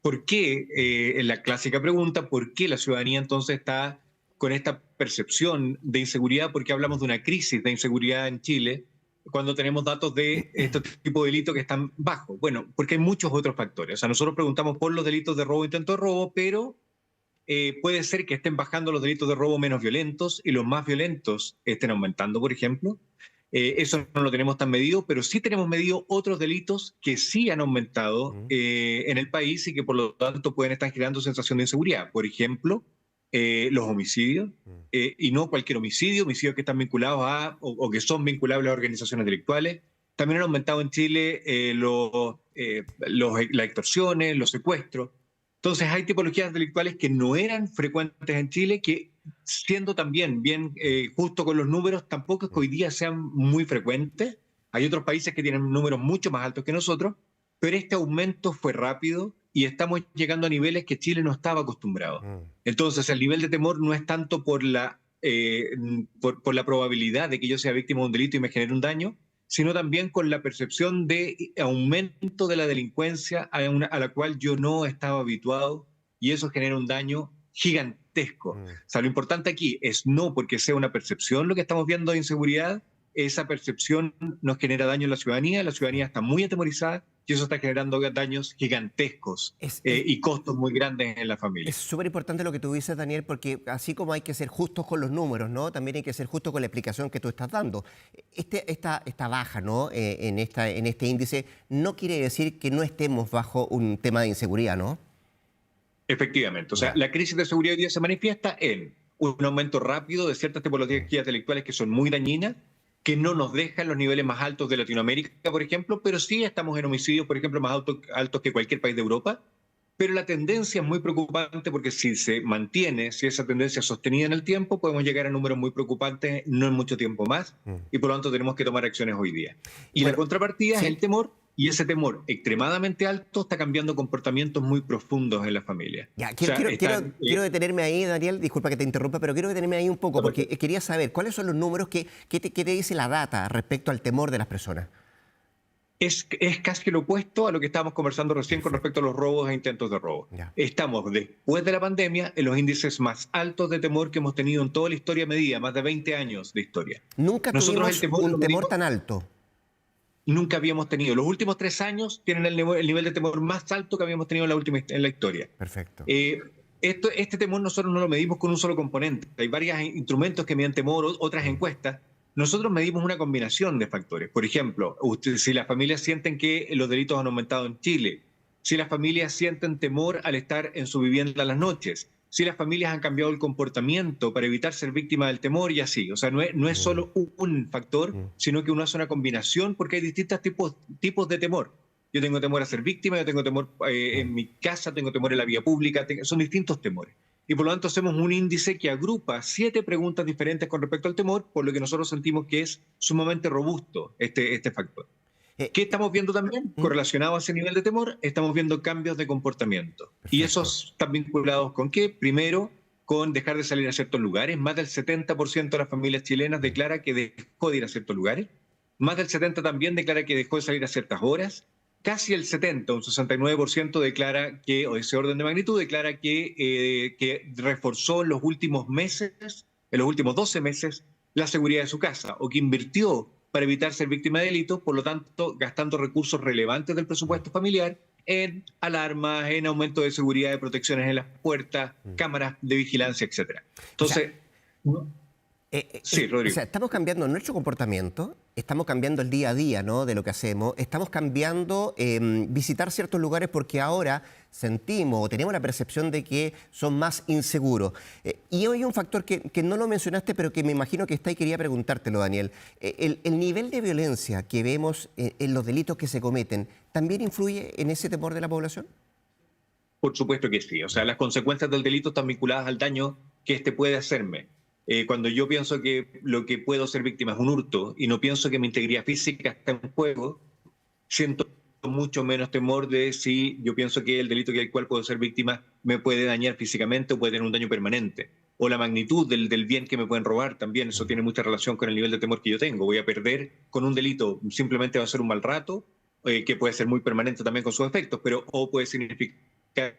¿por qué, en la clásica pregunta, por qué la ciudadanía entonces está con esta percepción de inseguridad? Porque hablamos de una crisis de inseguridad en Chile cuando tenemos datos de este tipo de delitos que están bajos? Bueno, porque hay muchos otros factores. O sea, nosotros preguntamos por los delitos de robo, intento de robo, pero puede ser que estén bajando los delitos de robo menos violentos y los más violentos estén aumentando, por ejemplo. Eso no lo tenemos tan medido, pero sí tenemos medido otros delitos que sí han aumentado en el país y que por lo tanto pueden estar generando sensación de inseguridad. Por ejemplo, los homicidios, y no cualquier homicidio, homicidios que están vinculados a o que son vinculables a organizaciones delictuales. También han aumentado en Chile las extorsiones, los secuestros. Entonces hay tipologías delictuales que no eran frecuentes en Chile, que siendo también bien justo con los números, tampoco es que hoy día sean muy frecuentes. Hay otros países que tienen números mucho más altos que nosotros, pero este aumento fue rápido y estamos llegando a niveles que Chile no estaba acostumbrado. Entonces el nivel de temor no es tanto por la probabilidad de que yo sea víctima de un delito y me genere un daño, sino también con la percepción de aumento de la delincuencia a la cual yo no estaba habituado, y eso genera un daño gigantesco. O sea, lo importante aquí es no porque sea una percepción lo que estamos viendo de inseguridad, esa percepción nos genera daño en la ciudadanía está muy atemorizada y eso está generando daños gigantescos y costos muy grandes en la familia. Es súper importante lo que tú dices, Daniel, porque así como hay que ser justos con los números, ¿no? También hay que ser justos con la explicación que tú estás dando. Esta baja, ¿no? en este índice no quiere decir que no estemos bajo un tema de inseguridad, ¿no? Efectivamente. O sea, la crisis de seguridad hoy día se manifiesta en un aumento rápido de ciertas tipologías delictuales que son muy dañinas, que no nos dejan los niveles más altos de Latinoamérica, por ejemplo, pero sí estamos en homicidios, por ejemplo, más altos que cualquier país de Europa. Pero la tendencia es muy preocupante porque si se mantiene, si esa tendencia es sostenida en el tiempo, podemos llegar a números muy preocupantes no en mucho tiempo más y por lo tanto tenemos que tomar acciones hoy día. Y bueno, la contrapartida es el temor, y ese temor extremadamente alto está cambiando comportamientos muy profundos en la familia. Ya, quiero detenerme ahí, Daniel, disculpa que te interrumpa, pero quiero detenerme ahí un poco porque quería saber cuáles son los números que te dice la data respecto al temor de las personas. Es casi lo opuesto a lo que estábamos conversando recién con respecto a los robos e intentos de robo. Ya. Estamos, después de la pandemia, en los índices más altos de temor que hemos tenido en toda la historia medida, más de 20 años de historia. Nunca tuvimos un temor tan alto. Nunca habíamos tenido. Los últimos 3 años tienen el nivel de temor más alto que habíamos tenido en la historia. Perfecto. Este temor nosotros no lo medimos con un solo componente. Hay varios instrumentos que miden temor, otras encuestas. Nosotros medimos una combinación de factores. Por ejemplo, si las familias sienten que los delitos han aumentado en Chile, si las familias sienten temor al estar en su vivienda a las noches, si las familias han cambiado el comportamiento para evitar ser víctima del temor y así. O sea, no es solo un factor, sino que uno hace una combinación porque hay distintos tipos de temor. Yo tengo temor a ser víctima, yo tengo temor en mi casa, tengo temor en la vía pública, son distintos temores. Y por lo tanto hacemos un índice que agrupa 7 preguntas diferentes con respecto al temor, por lo que nosotros sentimos que es sumamente robusto este factor. ¿Qué estamos viendo también? Correlacionado a ese nivel de temor, estamos viendo cambios de comportamiento. Perfecto. Y esos están vinculados con ¿qué? Primero, con dejar de salir a ciertos lugares. Más del 70% de las familias chilenas declara que dejó de ir a ciertos lugares. Más del 70% también declara que dejó de salir a ciertas horas. Casi el 70%, un 69% declara que, o ese orden de magnitud, declara que reforzó en los últimos meses, en los últimos 12 meses, la seguridad de su casa, o que invirtió para evitar ser víctima de delitos, por lo tanto, gastando recursos relevantes del presupuesto familiar en alarmas, en aumento de seguridad, de protecciones en las puertas, cámaras de vigilancia, etc. Entonces, sí, Rodrigo. O sea, estamos cambiando nuestro comportamiento, estamos cambiando el día a día, ¿no? De lo que hacemos, estamos cambiando visitar ciertos lugares porque ahora sentimos o tenemos la percepción de que son más inseguros. Y hoy hay un factor que no lo mencionaste, pero que me imagino que está y quería preguntártelo, Daniel. El nivel de violencia que vemos en los delitos que se cometen, ¿también influye en ese temor de la población? Por supuesto que sí. O sea, las consecuencias del delito están vinculadas al daño que puede hacerme. Cuando yo pienso que lo que puedo ser víctima es un hurto y no pienso que mi integridad física está en juego, siento mucho menos temor de si yo pienso que el delito del cual puedo ser víctima me puede dañar físicamente o puede tener un daño permanente. O la magnitud del bien que me pueden robar también, eso tiene mucha relación con el nivel de temor que yo tengo. Voy a perder con un delito, simplemente va a ser un mal rato, que puede ser muy permanente también con sus efectos, pero o puede significar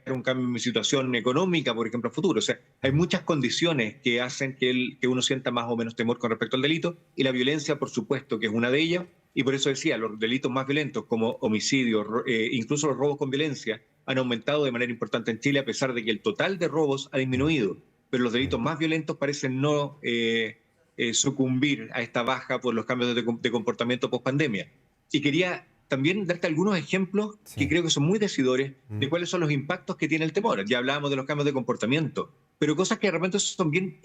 un cambio en mi situación económica, por ejemplo, a futuro. O sea, hay muchas condiciones que hacen que uno sienta más o menos temor con respecto al delito, y la violencia, por supuesto, que es una de ellas, y por eso decía, los delitos más violentos como homicidios, incluso los robos con violencia, han aumentado de manera importante en Chile, a pesar de que el total de robos ha disminuido, pero los delitos más violentos parecen no sucumbir a esta baja por los cambios de comportamiento post-pandemia. Y quería también darte algunos ejemplos que creo que son muy decidores de cuáles son los impactos que tiene el temor. Ya hablábamos de los cambios de comportamiento, pero cosas que de repente son bien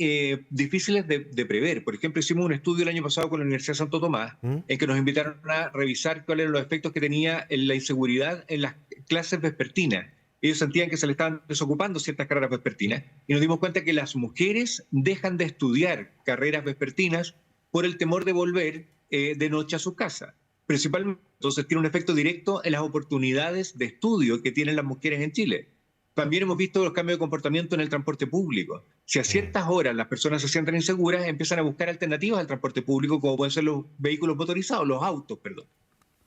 difíciles de prever. Por ejemplo, hicimos un estudio el año pasado con la Universidad de Santo Tomás, en que nos invitaron a revisar cuáles eran los efectos que tenía la inseguridad en las clases vespertinas. Ellos sentían que se le estaban desocupando ciertas carreras vespertinas, y nos dimos cuenta que las mujeres dejan de estudiar carreras vespertinas por el temor de volver de noche a su casa. Principalmente, entonces tiene un efecto directo en las oportunidades de estudio que tienen las mujeres en Chile. También hemos visto los cambios de comportamiento en el transporte público. Si a ciertas horas las personas se sienten inseguras, empiezan a buscar alternativas al transporte público, como pueden ser los vehículos motorizados, los autos, perdón.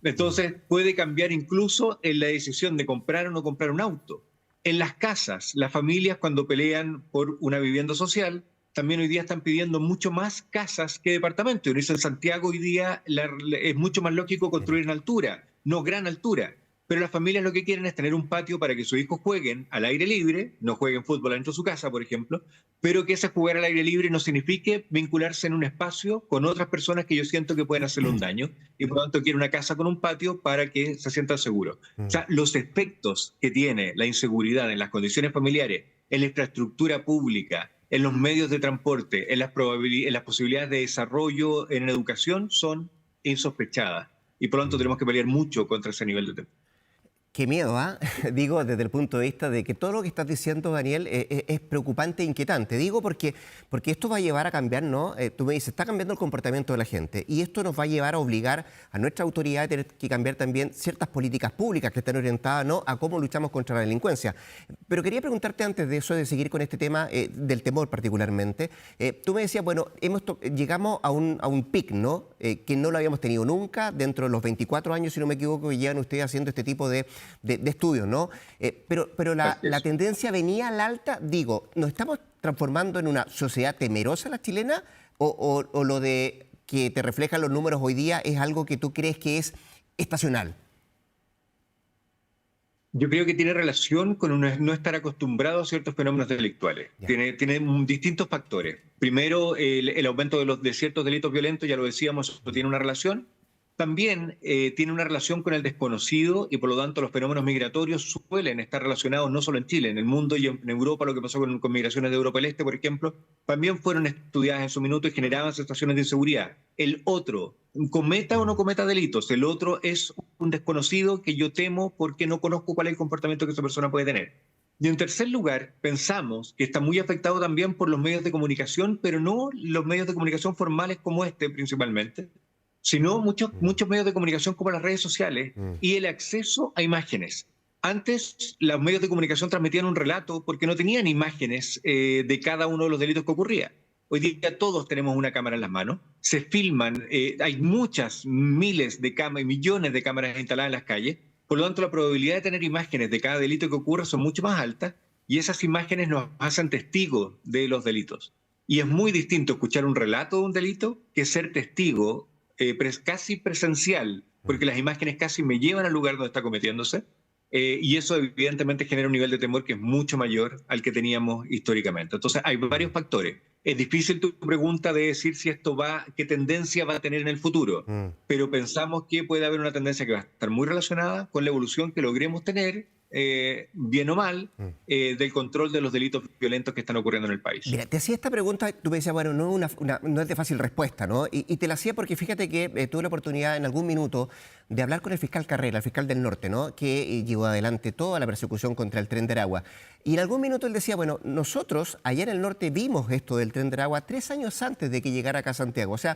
Entonces puede cambiar incluso en la decisión de comprar o no comprar un auto. En las casas, las familias cuando pelean por una vivienda social, también hoy día están pidiendo mucho más casas que departamentos. Y uno dice, en Santiago hoy día es mucho más lógico construir en altura, no gran altura. Pero las familias lo que quieren es tener un patio para que sus hijos jueguen al aire libre, no jueguen fútbol dentro de su casa, por ejemplo, pero que ese jugar al aire libre no signifique vincularse en un espacio con otras personas que yo siento que pueden hacerle un daño, y por lo tanto quiero una casa con un patio para que se sientan seguros. O sea, los efectos que tiene la inseguridad en las condiciones familiares, en la infraestructura pública, en los medios de transporte, en las posibilidades de desarrollo en educación son insospechadas, y por lo tanto tenemos que pelear mucho contra ese nivel de temor. Qué miedo, ¿ah? Digo, desde el punto de vista de que todo lo que estás diciendo, Daniel, es preocupante e inquietante. Digo porque esto va a llevar a cambiar, ¿no? Tú me dices, está cambiando el comportamiento de la gente, y esto nos va a llevar a obligar a nuestra autoridad a tener que cambiar también ciertas políticas públicas que están orientadas, ¿no?, a cómo luchamos contra la delincuencia. Pero quería preguntarte antes de eso, de seguir con este tema del temor particularmente. Tú me decías, bueno, llegamos a un pic, ¿no?, que no lo habíamos tenido nunca dentro de los 24 años, si no me equivoco, que llevan ustedes haciendo este tipo de estudios, ¿no? Pero la tendencia venía al alta. Digo, ¿nos estamos transformando en una sociedad temerosa la chilena? ¿O lo de que te reflejan los números hoy día es algo que tú crees que es estacional? Yo creo que tiene relación con no estar acostumbrado a ciertos fenómenos delictuales. Tiene distintos factores. Primero, el aumento de ciertos delitos violentos, ya lo decíamos, eso tiene una relación. También tiene una relación con el desconocido, y por lo tanto los fenómenos migratorios suelen estar relacionados no solo en Chile, en el mundo y en Europa. Lo que pasó con migraciones de Europa del Este, por ejemplo, también fueron estudiadas en su minuto y generaban sensaciones de inseguridad. El otro, cometa o no cometa delitos, el otro es un desconocido que yo temo porque no conozco cuál es el comportamiento que esa persona puede tener. Y en tercer lugar, pensamos que está muy afectado también por los medios de comunicación, pero no los medios de comunicación formales como este principalmente, sino muchos medios de comunicación como las redes sociales y el acceso a imágenes. Antes los medios de comunicación transmitían un relato porque no tenían imágenes de cada uno de los delitos que ocurría. Hoy día todos tenemos una cámara en las manos, se filman, hay muchas, miles de cámaras, millones de cámaras instaladas en las calles, por lo tanto la probabilidad de tener imágenes de cada delito que ocurra son mucho más altas, y esas imágenes nos hacen testigos de los delitos. Y es muy distinto escuchar un relato de un delito que ser testigo casi presencial, porque las imágenes casi me llevan al lugar donde está cometiéndose, y eso evidentemente genera un nivel de temor que es mucho mayor al que teníamos históricamente. Entonces hay varios factores. Es difícil tu pregunta de decir si esto qué tendencia va a tener en el futuro, pero pensamos que puede haber una tendencia que va a estar muy relacionada con la evolución que logremos tener, bien o mal, del control de los delitos violentos que están ocurriendo en el país. Mira, te hacía esta pregunta, tú me decías, bueno, no es de fácil respuesta, ¿no? Y te la hacía porque fíjate que tuve la oportunidad en algún minuto de hablar con el fiscal Carrera, el fiscal del norte, ¿no?, que llevó adelante toda la persecución contra el Tren de Aragua. Y en algún minuto él decía, bueno, nosotros allá en el norte vimos esto del Tren de Aragua 3 años antes de que llegara acá a Santiago. O sea,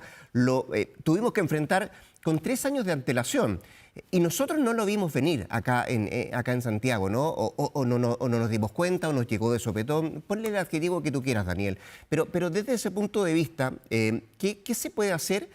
tuvimos que enfrentar con 3 años de antelación. Y nosotros no lo vimos venir acá en Santiago, ¿no? O no nos dimos cuenta, o nos llegó de sopetón. Ponle el adjetivo que tú quieras, Daniel. Pero desde ese punto de vista, ¿qué se puede hacer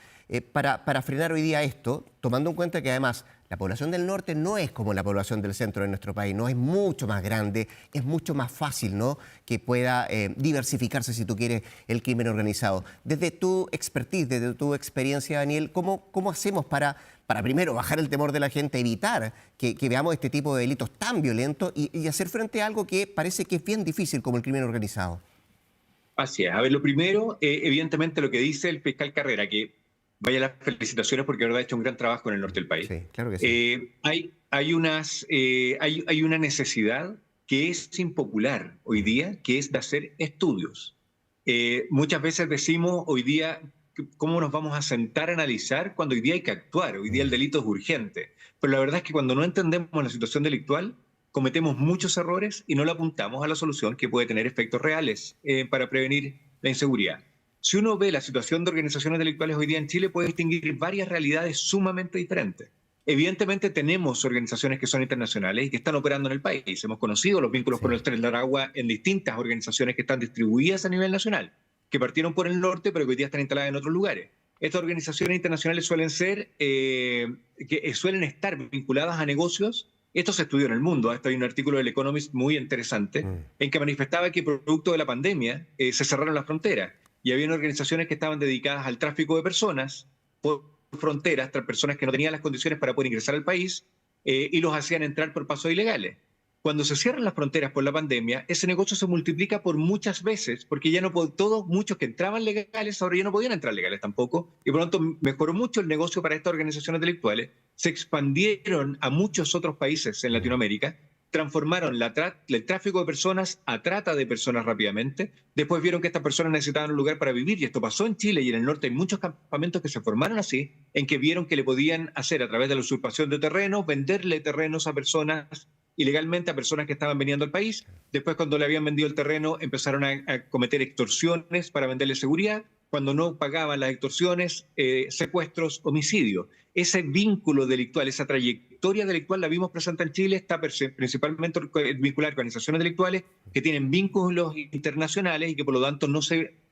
para frenar hoy día esto, tomando en cuenta que además La población del norte no es como la población del centro de nuestro país, no es mucho más grande, es mucho más fácil, ¿no?, que pueda diversificarse, si tú quieres, el crimen organizado. Desde tu expertise, desde tu experiencia, Daniel, ¿cómo hacemos para primero bajar el temor de la gente, evitar que veamos este tipo de delitos tan violentos y hacer frente a algo que parece que es bien difícil como el crimen organizado? Así es. A ver, lo primero, evidentemente lo que dice el fiscal Carrera, que vaya las felicitaciones porque de verdad ha hecho un gran trabajo en el norte del país. Sí, claro que sí. Hay una necesidad que es impopular hoy día, que es de hacer estudios. Muchas veces decimos hoy día, ¿cómo nos vamos a sentar a analizar cuando hoy día hay que actuar? Hoy día el delito es urgente. Pero la verdad es que cuando no entendemos la situación delictual, cometemos muchos errores y no le apuntamos a la solución que puede tener efectos reales para prevenir la inseguridad. Si uno ve la situación de organizaciones delictuales hoy día en Chile, puede distinguir varias realidades sumamente diferentes. Evidentemente tenemos organizaciones que son internacionales y que están operando en el país. Hemos conocido los vínculos con el Tren de Aragua en distintas organizaciones que están distribuidas a nivel nacional, que partieron por el norte pero que hoy día están instaladas en otros lugares. Estas organizaciones internacionales suelen estar vinculadas a negocios. Esto se estudió en el mundo. Hasta hay un artículo del Economist muy interesante en que manifestaba que producto de la pandemia se cerraron las fronteras y había organizaciones que estaban dedicadas al tráfico de personas por fronteras, tras personas que no tenían las condiciones para poder ingresar al país y los hacían entrar por pasos ilegales. Cuando se cierran las fronteras por la pandemia, ese negocio se multiplica por muchas veces, porque ya no todos, muchos que entraban legales, ahora ya no podían entrar legales tampoco, y por lo tanto mejoró mucho el negocio para estas organizaciones delictuales, se expandieron a muchos otros países en Latinoamérica, transformaron el tráfico de personas a trata de personas rápidamente, después vieron que estas personas necesitaban un lugar para vivir, y esto pasó en Chile y en el norte hay muchos campamentos que se formaron así, en que vieron que le podían hacer a través de la usurpación de terrenos, venderle terrenos a personas ilegalmente a personas que estaban viniendo al país. Después, cuando le habían vendido el terreno, empezaron a cometer extorsiones para venderle seguridad. Cuando no pagaban las extorsiones, secuestros, homicidios. Ese vínculo delictual, esa trayectoria delictual la vimos presente en Chile, está principalmente vinculada a organizaciones delictuales que tienen vínculos internacionales y que por lo tanto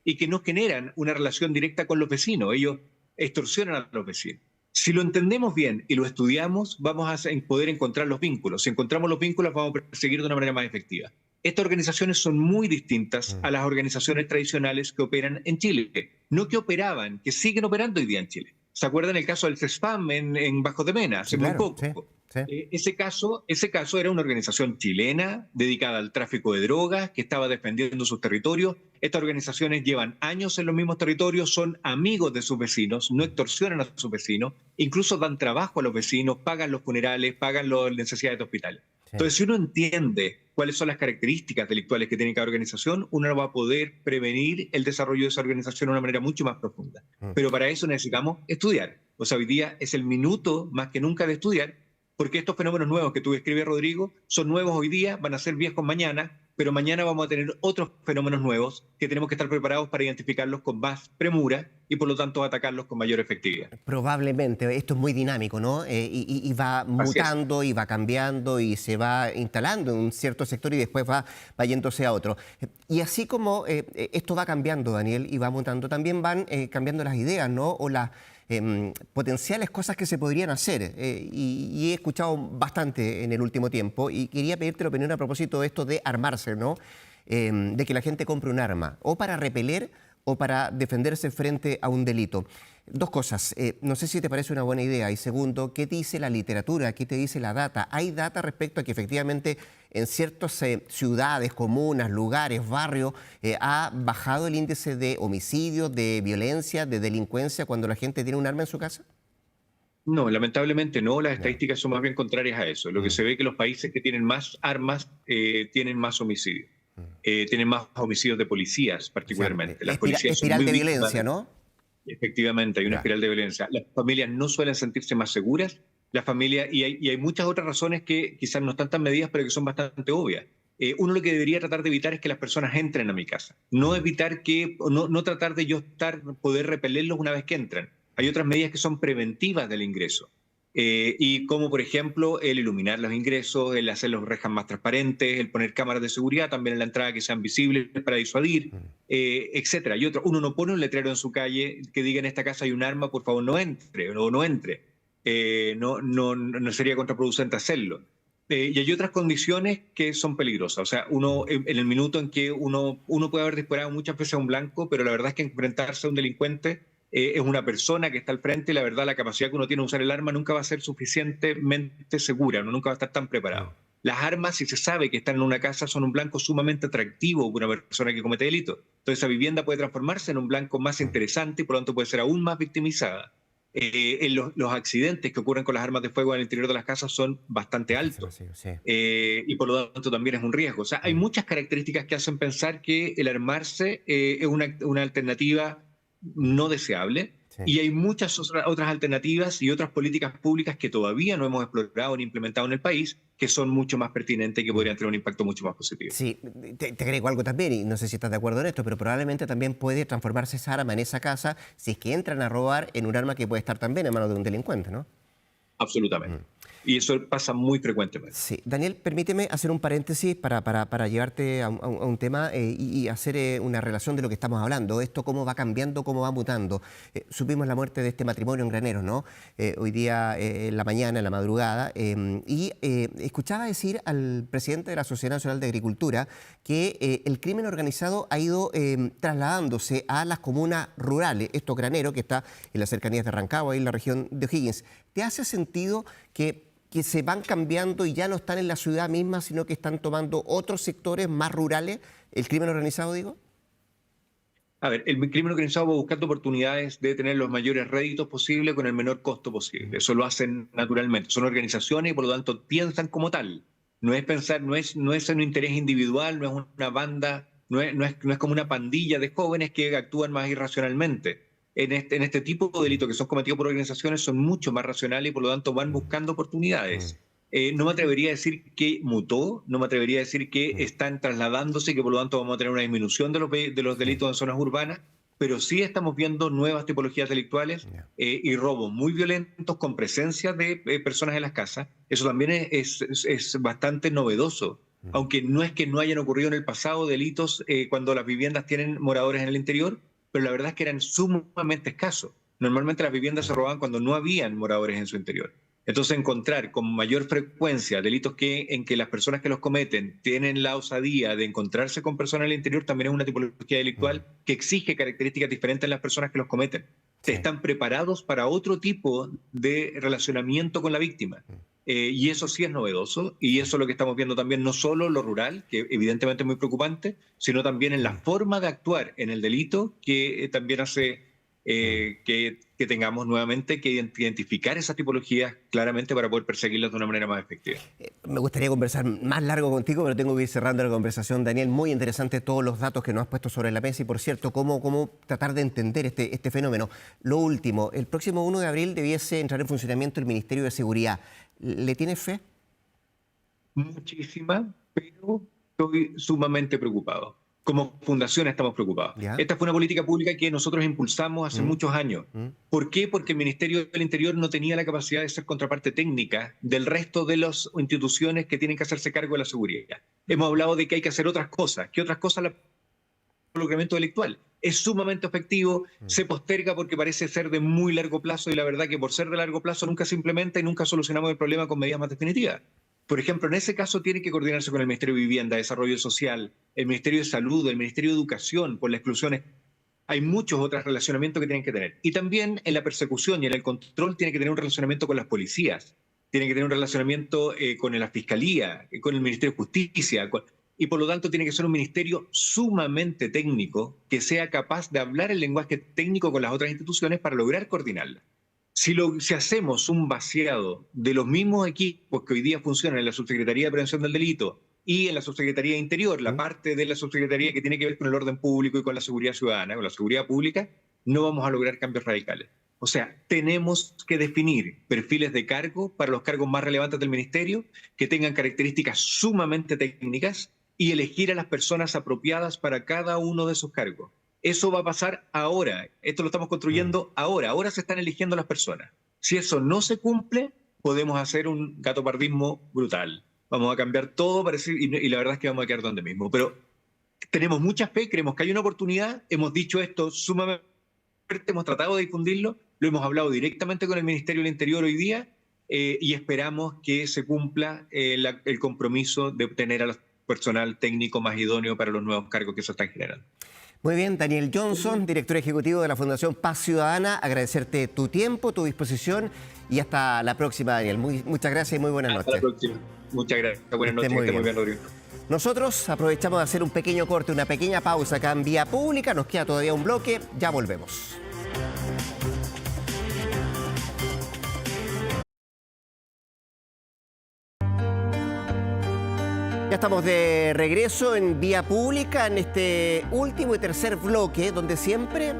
y que no generan una relación directa con los vecinos. Ellos extorsionan a los vecinos. Si lo entendemos bien y lo estudiamos, vamos a poder encontrar los vínculos. Si encontramos los vínculos, vamos a perseguir de una manera más efectiva. Estas organizaciones son muy distintas a las organizaciones tradicionales que operan en Chile. No que operaban, que siguen operando hoy día en Chile. ¿Se acuerdan el caso del CESPAM en Bajo de Mena? Hace muy poco. Sí. Ese caso era una organización chilena dedicada al tráfico de drogas que estaba defendiendo sus territorios. Estas organizaciones llevan años en los mismos territorios, son amigos de sus vecinos, no extorsionan a sus vecinos, incluso dan trabajo a los vecinos, pagan los funerales, pagan las necesidades de hospitales. Sí. Entonces, si uno entiende cuáles son las características delictuales que tiene cada organización, uno va a poder prevenir el desarrollo de esa organización de una manera mucho más profunda. Pero para eso necesitamos estudiar. O sea, hoy día es el minuto más que nunca de estudiar, porque estos fenómenos nuevos que tú describes, Rodrigo, son nuevos hoy día, van a ser viejos mañana, pero mañana vamos a tener otros fenómenos nuevos que tenemos que estar preparados para identificarlos con más premura y por lo tanto atacarlos con mayor efectividad. Probablemente, esto es muy dinámico, ¿no? Y va mutando y va cambiando y se va instalando en un cierto sector y después va yéndose a otro. Y así como esto va cambiando, Daniel, y va mutando, también van cambiando las ideas, ¿no? O las potenciales cosas que se podrían hacer. Y he escuchado bastante en el último tiempo y quería pedirte la opinión a propósito de esto de armarse, ¿no? De que la gente compre un arma, o para repeler o para defenderse frente a un delito. Dos cosas. No sé si te parece una buena idea. Y segundo, ¿qué te dice la literatura? ¿Qué te dice la data? ¿Hay data respecto a que efectivamente en ciertas ciudades, comunas, lugares, barrios, ha bajado el índice de homicidios, de violencia, de delincuencia cuando la gente tiene un arma en su casa? No, lamentablemente no. Las estadísticas son más bien contrarias a eso. Lo que se ve es que los países que tienen más armas tienen más homicidios. Tienen más homicidios de policías, particularmente. Las policías espiral de violencia, ¿no? Efectivamente, hay una espiral de violencia. Las familias no suelen sentirse más seguras. Las familias, y hay muchas otras razones que quizás no están tan medidas, pero que son bastante obvias. Uno lo que debería tratar de evitar es que las personas entren a mi casa. No tratar de poder repelerlos una vez que entran. Hay otras medidas que son preventivas del ingreso. Y como, por ejemplo, el iluminar los ingresos, el hacer los rejas más transparentes, el poner cámaras de seguridad también en la entrada que sean visibles para disuadir, etcétera. Y uno no pone un letrero en su calle que diga en esta casa hay un arma, por favor no entre o no entre. no sería contraproducente hacerlo. Y hay otras condiciones que son peligrosas. O sea, en el minuto en que uno puede haber disparado muchas veces a un blanco, pero la verdad es que enfrentarse a un delincuente es una persona que está al frente y la verdad la capacidad que uno tiene de usar el arma nunca va a ser suficientemente segura, uno nunca va a estar tan preparado. Las armas, si se sabe que están en una casa, son un blanco sumamente atractivo para una persona que comete delito. Entonces esa vivienda puede transformarse en un blanco más interesante y por lo tanto puede ser aún más victimizada. Los accidentes que ocurren con las armas de fuego en el interior de las casas son bastante altos. Sí. Y por lo tanto también es un riesgo. O sea, hay muchas características que hacen pensar que el armarse es una alternativa no deseable. Sí. Y hay muchas otras alternativas y otras políticas públicas que todavía no hemos explorado ni implementado en el país, que son mucho más pertinentes y que podrían tener un impacto mucho más positivo. Sí, te agrego algo también, y no sé si estás de acuerdo en esto, pero probablemente también puede transformarse esa arma en esa casa si es que entran a robar en un arma que puede estar también en manos de un delincuente, ¿no? Absolutamente. Y eso pasa muy frecuentemente. Sí. Daniel, permíteme hacer un paréntesis para llevarte a un tema y hacer una relación de lo que estamos hablando. Esto cómo va cambiando, cómo va mutando. Supimos la muerte de este matrimonio en Graneros, ¿no? Hoy día, en la mañana, en la madrugada. Escuchaba decir al presidente de la Sociedad Nacional de Agricultura que el crimen organizado ha ido trasladándose a las comunas rurales. Esto Granero, que está en las cercanías de Rancagua, ahí en la región de O'Higgins. ¿Te hace sentido que se van cambiando y ya no están en la ciudad misma, sino que están tomando otros sectores más rurales, el crimen organizado, digo? A ver, el crimen organizado va buscando oportunidades de tener los mayores réditos posibles con el menor costo posible. Eso lo hacen naturalmente. Son organizaciones y por lo tanto piensan como tal. No es pensar, no es un interés individual, no es una banda, no es como una pandilla de jóvenes que actúan más irracionalmente. En este tipo de delitos que son cometidos por organizaciones son mucho más racionales y por lo tanto van buscando oportunidades. No me atrevería a decir que mutó, no me atrevería a decir que están trasladándose y que por lo tanto vamos a tener una disminución de los delitos en zonas urbanas, pero sí estamos viendo nuevas tipologías delictuales y robos muy violentos con presencia de personas en las casas. Eso también es bastante novedoso, aunque no es que no hayan ocurrido en el pasado delitos cuando las viviendas tienen moradores en el interior, pero la verdad es que eran sumamente escasos. Normalmente las viviendas se robaban cuando no habían moradores en su interior. Entonces encontrar con mayor frecuencia delitos en que las personas que los cometen tienen la osadía de encontrarse con personas en el interior también es una tipología delictual que exige características diferentes en las personas que los cometen. Están preparados para otro tipo de relacionamiento con la víctima. Y eso sí es novedoso, y eso es lo que estamos viendo también, no solo lo rural, que evidentemente es muy preocupante, sino también en la forma de actuar en el delito, que también hace que tengamos nuevamente que identificar esas tipologías claramente para poder perseguirlas de una manera más efectiva. Me gustaría conversar más largo contigo, pero tengo que ir cerrando la conversación. Daniel, muy interesante todos los datos que nos has puesto sobre la mesa y, por cierto, cómo tratar de entender este fenómeno. Lo último, el próximo 1 de abril debiese entrar en funcionamiento el Ministerio de Seguridad. ¿Le tienes fe? Muchísima, pero estoy sumamente preocupado. Como fundación estamos preocupados. ¿Ya? Esta fue una política pública que nosotros impulsamos hace muchos años. ¿Por qué? Porque el Ministerio del Interior no tenía la capacidad de ser contraparte técnica del resto de las instituciones que tienen que hacerse cargo de la seguridad. Hemos hablado de que hay que hacer otras cosas. ¿Qué otras cosas? El involucramiento delictual. Es sumamente efectivo, se posterga porque parece ser de muy largo plazo y la verdad que por ser de largo plazo nunca se implementa y nunca solucionamos el problema con medidas más definitivas. Por ejemplo, en ese caso tiene que coordinarse con el Ministerio de Vivienda, Desarrollo Social, el Ministerio de Salud, el Ministerio de Educación por las exclusiones. Hay muchos otros relacionamientos que tienen que tener. Y también en la persecución y en el control tiene que tener un relacionamiento con las policías, tiene que tener un relacionamiento con la Fiscalía, con el Ministerio de Justicia, y por lo tanto tiene que ser un ministerio sumamente técnico que sea capaz de hablar el lenguaje técnico con las otras instituciones para lograr coordinarla. Si hacemos un vaciado de los mismos equipos que hoy día funcionan en la Subsecretaría de Prevención del Delito y en la Subsecretaría de Interior, la parte de la Subsecretaría que tiene que ver con el orden público y con la seguridad ciudadana, con la seguridad pública, no vamos a lograr cambios radicales. O sea, tenemos que definir perfiles de cargo para los cargos más relevantes del Ministerio que tengan características sumamente técnicas y elegir a las personas apropiadas para cada uno de esos cargos. Eso va a pasar ahora. Esto lo estamos construyendo ahora. Ahora se están eligiendo las personas. Si eso no se cumple, podemos hacer un gatopardismo brutal. Vamos a cambiar todo y la verdad es que vamos a quedar donde mismo. Pero tenemos mucha fe, creemos que hay una oportunidad. Hemos dicho esto sumamente fuerte, hemos tratado de difundirlo, lo hemos hablado directamente con el Ministerio del Interior hoy día y esperamos que se cumpla el compromiso de obtener al personal técnico más idóneo para los nuevos cargos que se están generando. Muy bien, Daniel Johnson, director ejecutivo de la Fundación Paz Ciudadana, agradecerte tu tiempo, tu disposición y hasta la próxima, Daniel. Muchas gracias y muy buenas noches. Hasta la próxima. Muchas gracias. Buenas noches. Muy bien, Rodrigo. Nosotros aprovechamos de hacer un pequeño corte, una pequeña pausa acá en Vía Pública. Nos queda todavía un bloque, ya volvemos. Ya estamos de regreso en Vía Pública en este último y tercer bloque, donde siempre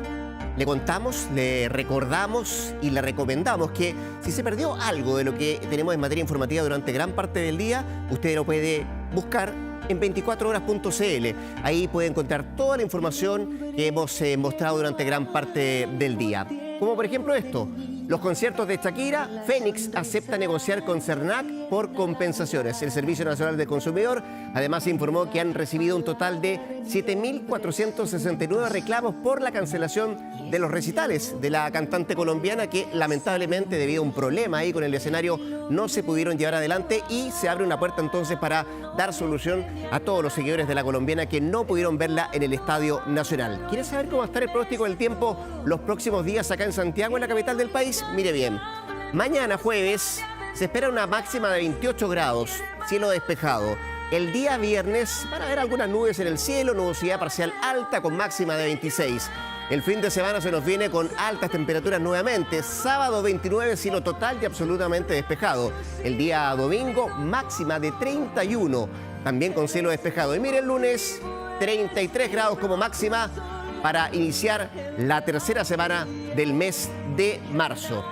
le contamos, le recordamos y le recomendamos que si se perdió algo de lo que tenemos en materia informativa durante gran parte del día, usted lo puede buscar en 24horas.cl. Ahí puede encontrar toda la información que hemos mostrado durante gran parte del día. Como por ejemplo esto. Los conciertos de Shakira, Fénix acepta negociar con Cernac por compensaciones. El Servicio Nacional del Consumidor además informó que han recibido un total de 7.469 reclamos por la cancelación de los recitales de la cantante colombiana que lamentablemente debido a un problema ahí con el escenario no se pudieron llevar adelante y se abre una puerta entonces para dar solución a todos los seguidores de la colombiana que no pudieron verla en el Estadio Nacional. ¿Quieres saber cómo va a estar el pronóstico del tiempo los próximos días acá en Santiago, en la capital del país? Mire bien, mañana jueves se espera una máxima de 28 grados, cielo despejado. El día viernes van a haber algunas nubes en el cielo, nubosidad parcial alta con máxima de 26. El fin de semana se nos viene con altas temperaturas nuevamente. Sábado 29, cielo total y absolutamente despejado. El día domingo, máxima de 31, también con cielo despejado. Y mire, el lunes, 33 grados como máxima para iniciar la tercera semana del mes de marzo.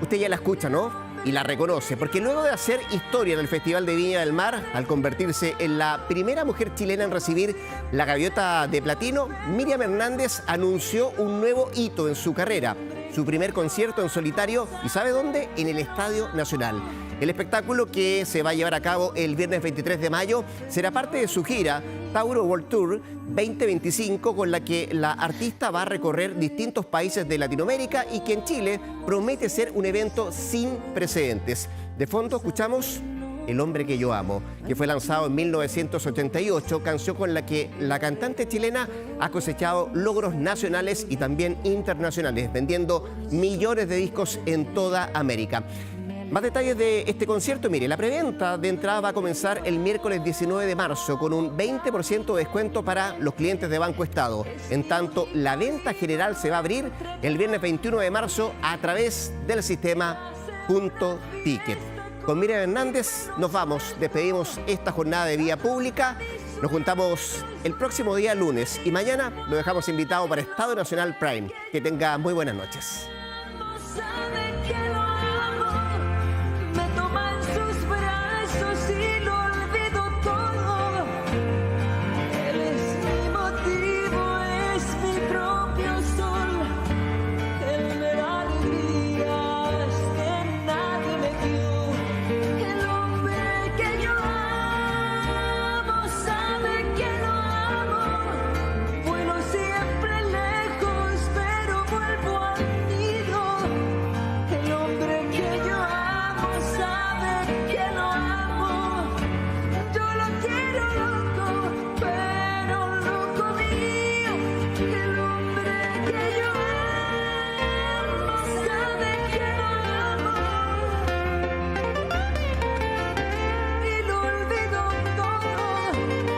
Usted ya la escucha, ¿no? Y la reconoce, porque luego de hacer historia en el Festival de Viña del Mar, al convertirse en la primera mujer chilena en recibir la Gaviota de Platino, Miriam Hernández anunció un nuevo hito en su carrera, su primer concierto en solitario, ¿y sabe dónde? En el Estadio Nacional. El espectáculo, que se va a llevar a cabo el viernes 23 de mayo, será parte de su gira Tauro World Tour 2025, con la que la artista va a recorrer distintos países de Latinoamérica y que en Chile promete ser un evento sin precedentes. De fondo escuchamos El hombre que yo amo, que fue lanzado en 1988, canción con la que la cantante chilena ha cosechado logros nacionales y también internacionales, vendiendo millones de discos en toda América. Más detalles de este concierto, mire, la preventa de entrada va a comenzar el miércoles 19 de marzo con un 20% de descuento para los clientes de Banco Estado. En tanto, la venta general se va a abrir el viernes 21 de marzo a través del sistema Punto Ticket. Con Miriam Hernández nos vamos, despedimos esta jornada de Vía Pública. Nos juntamos el próximo día lunes y mañana lo dejamos invitado para Estadio Nacional Prime. Que tenga muy buenas noches.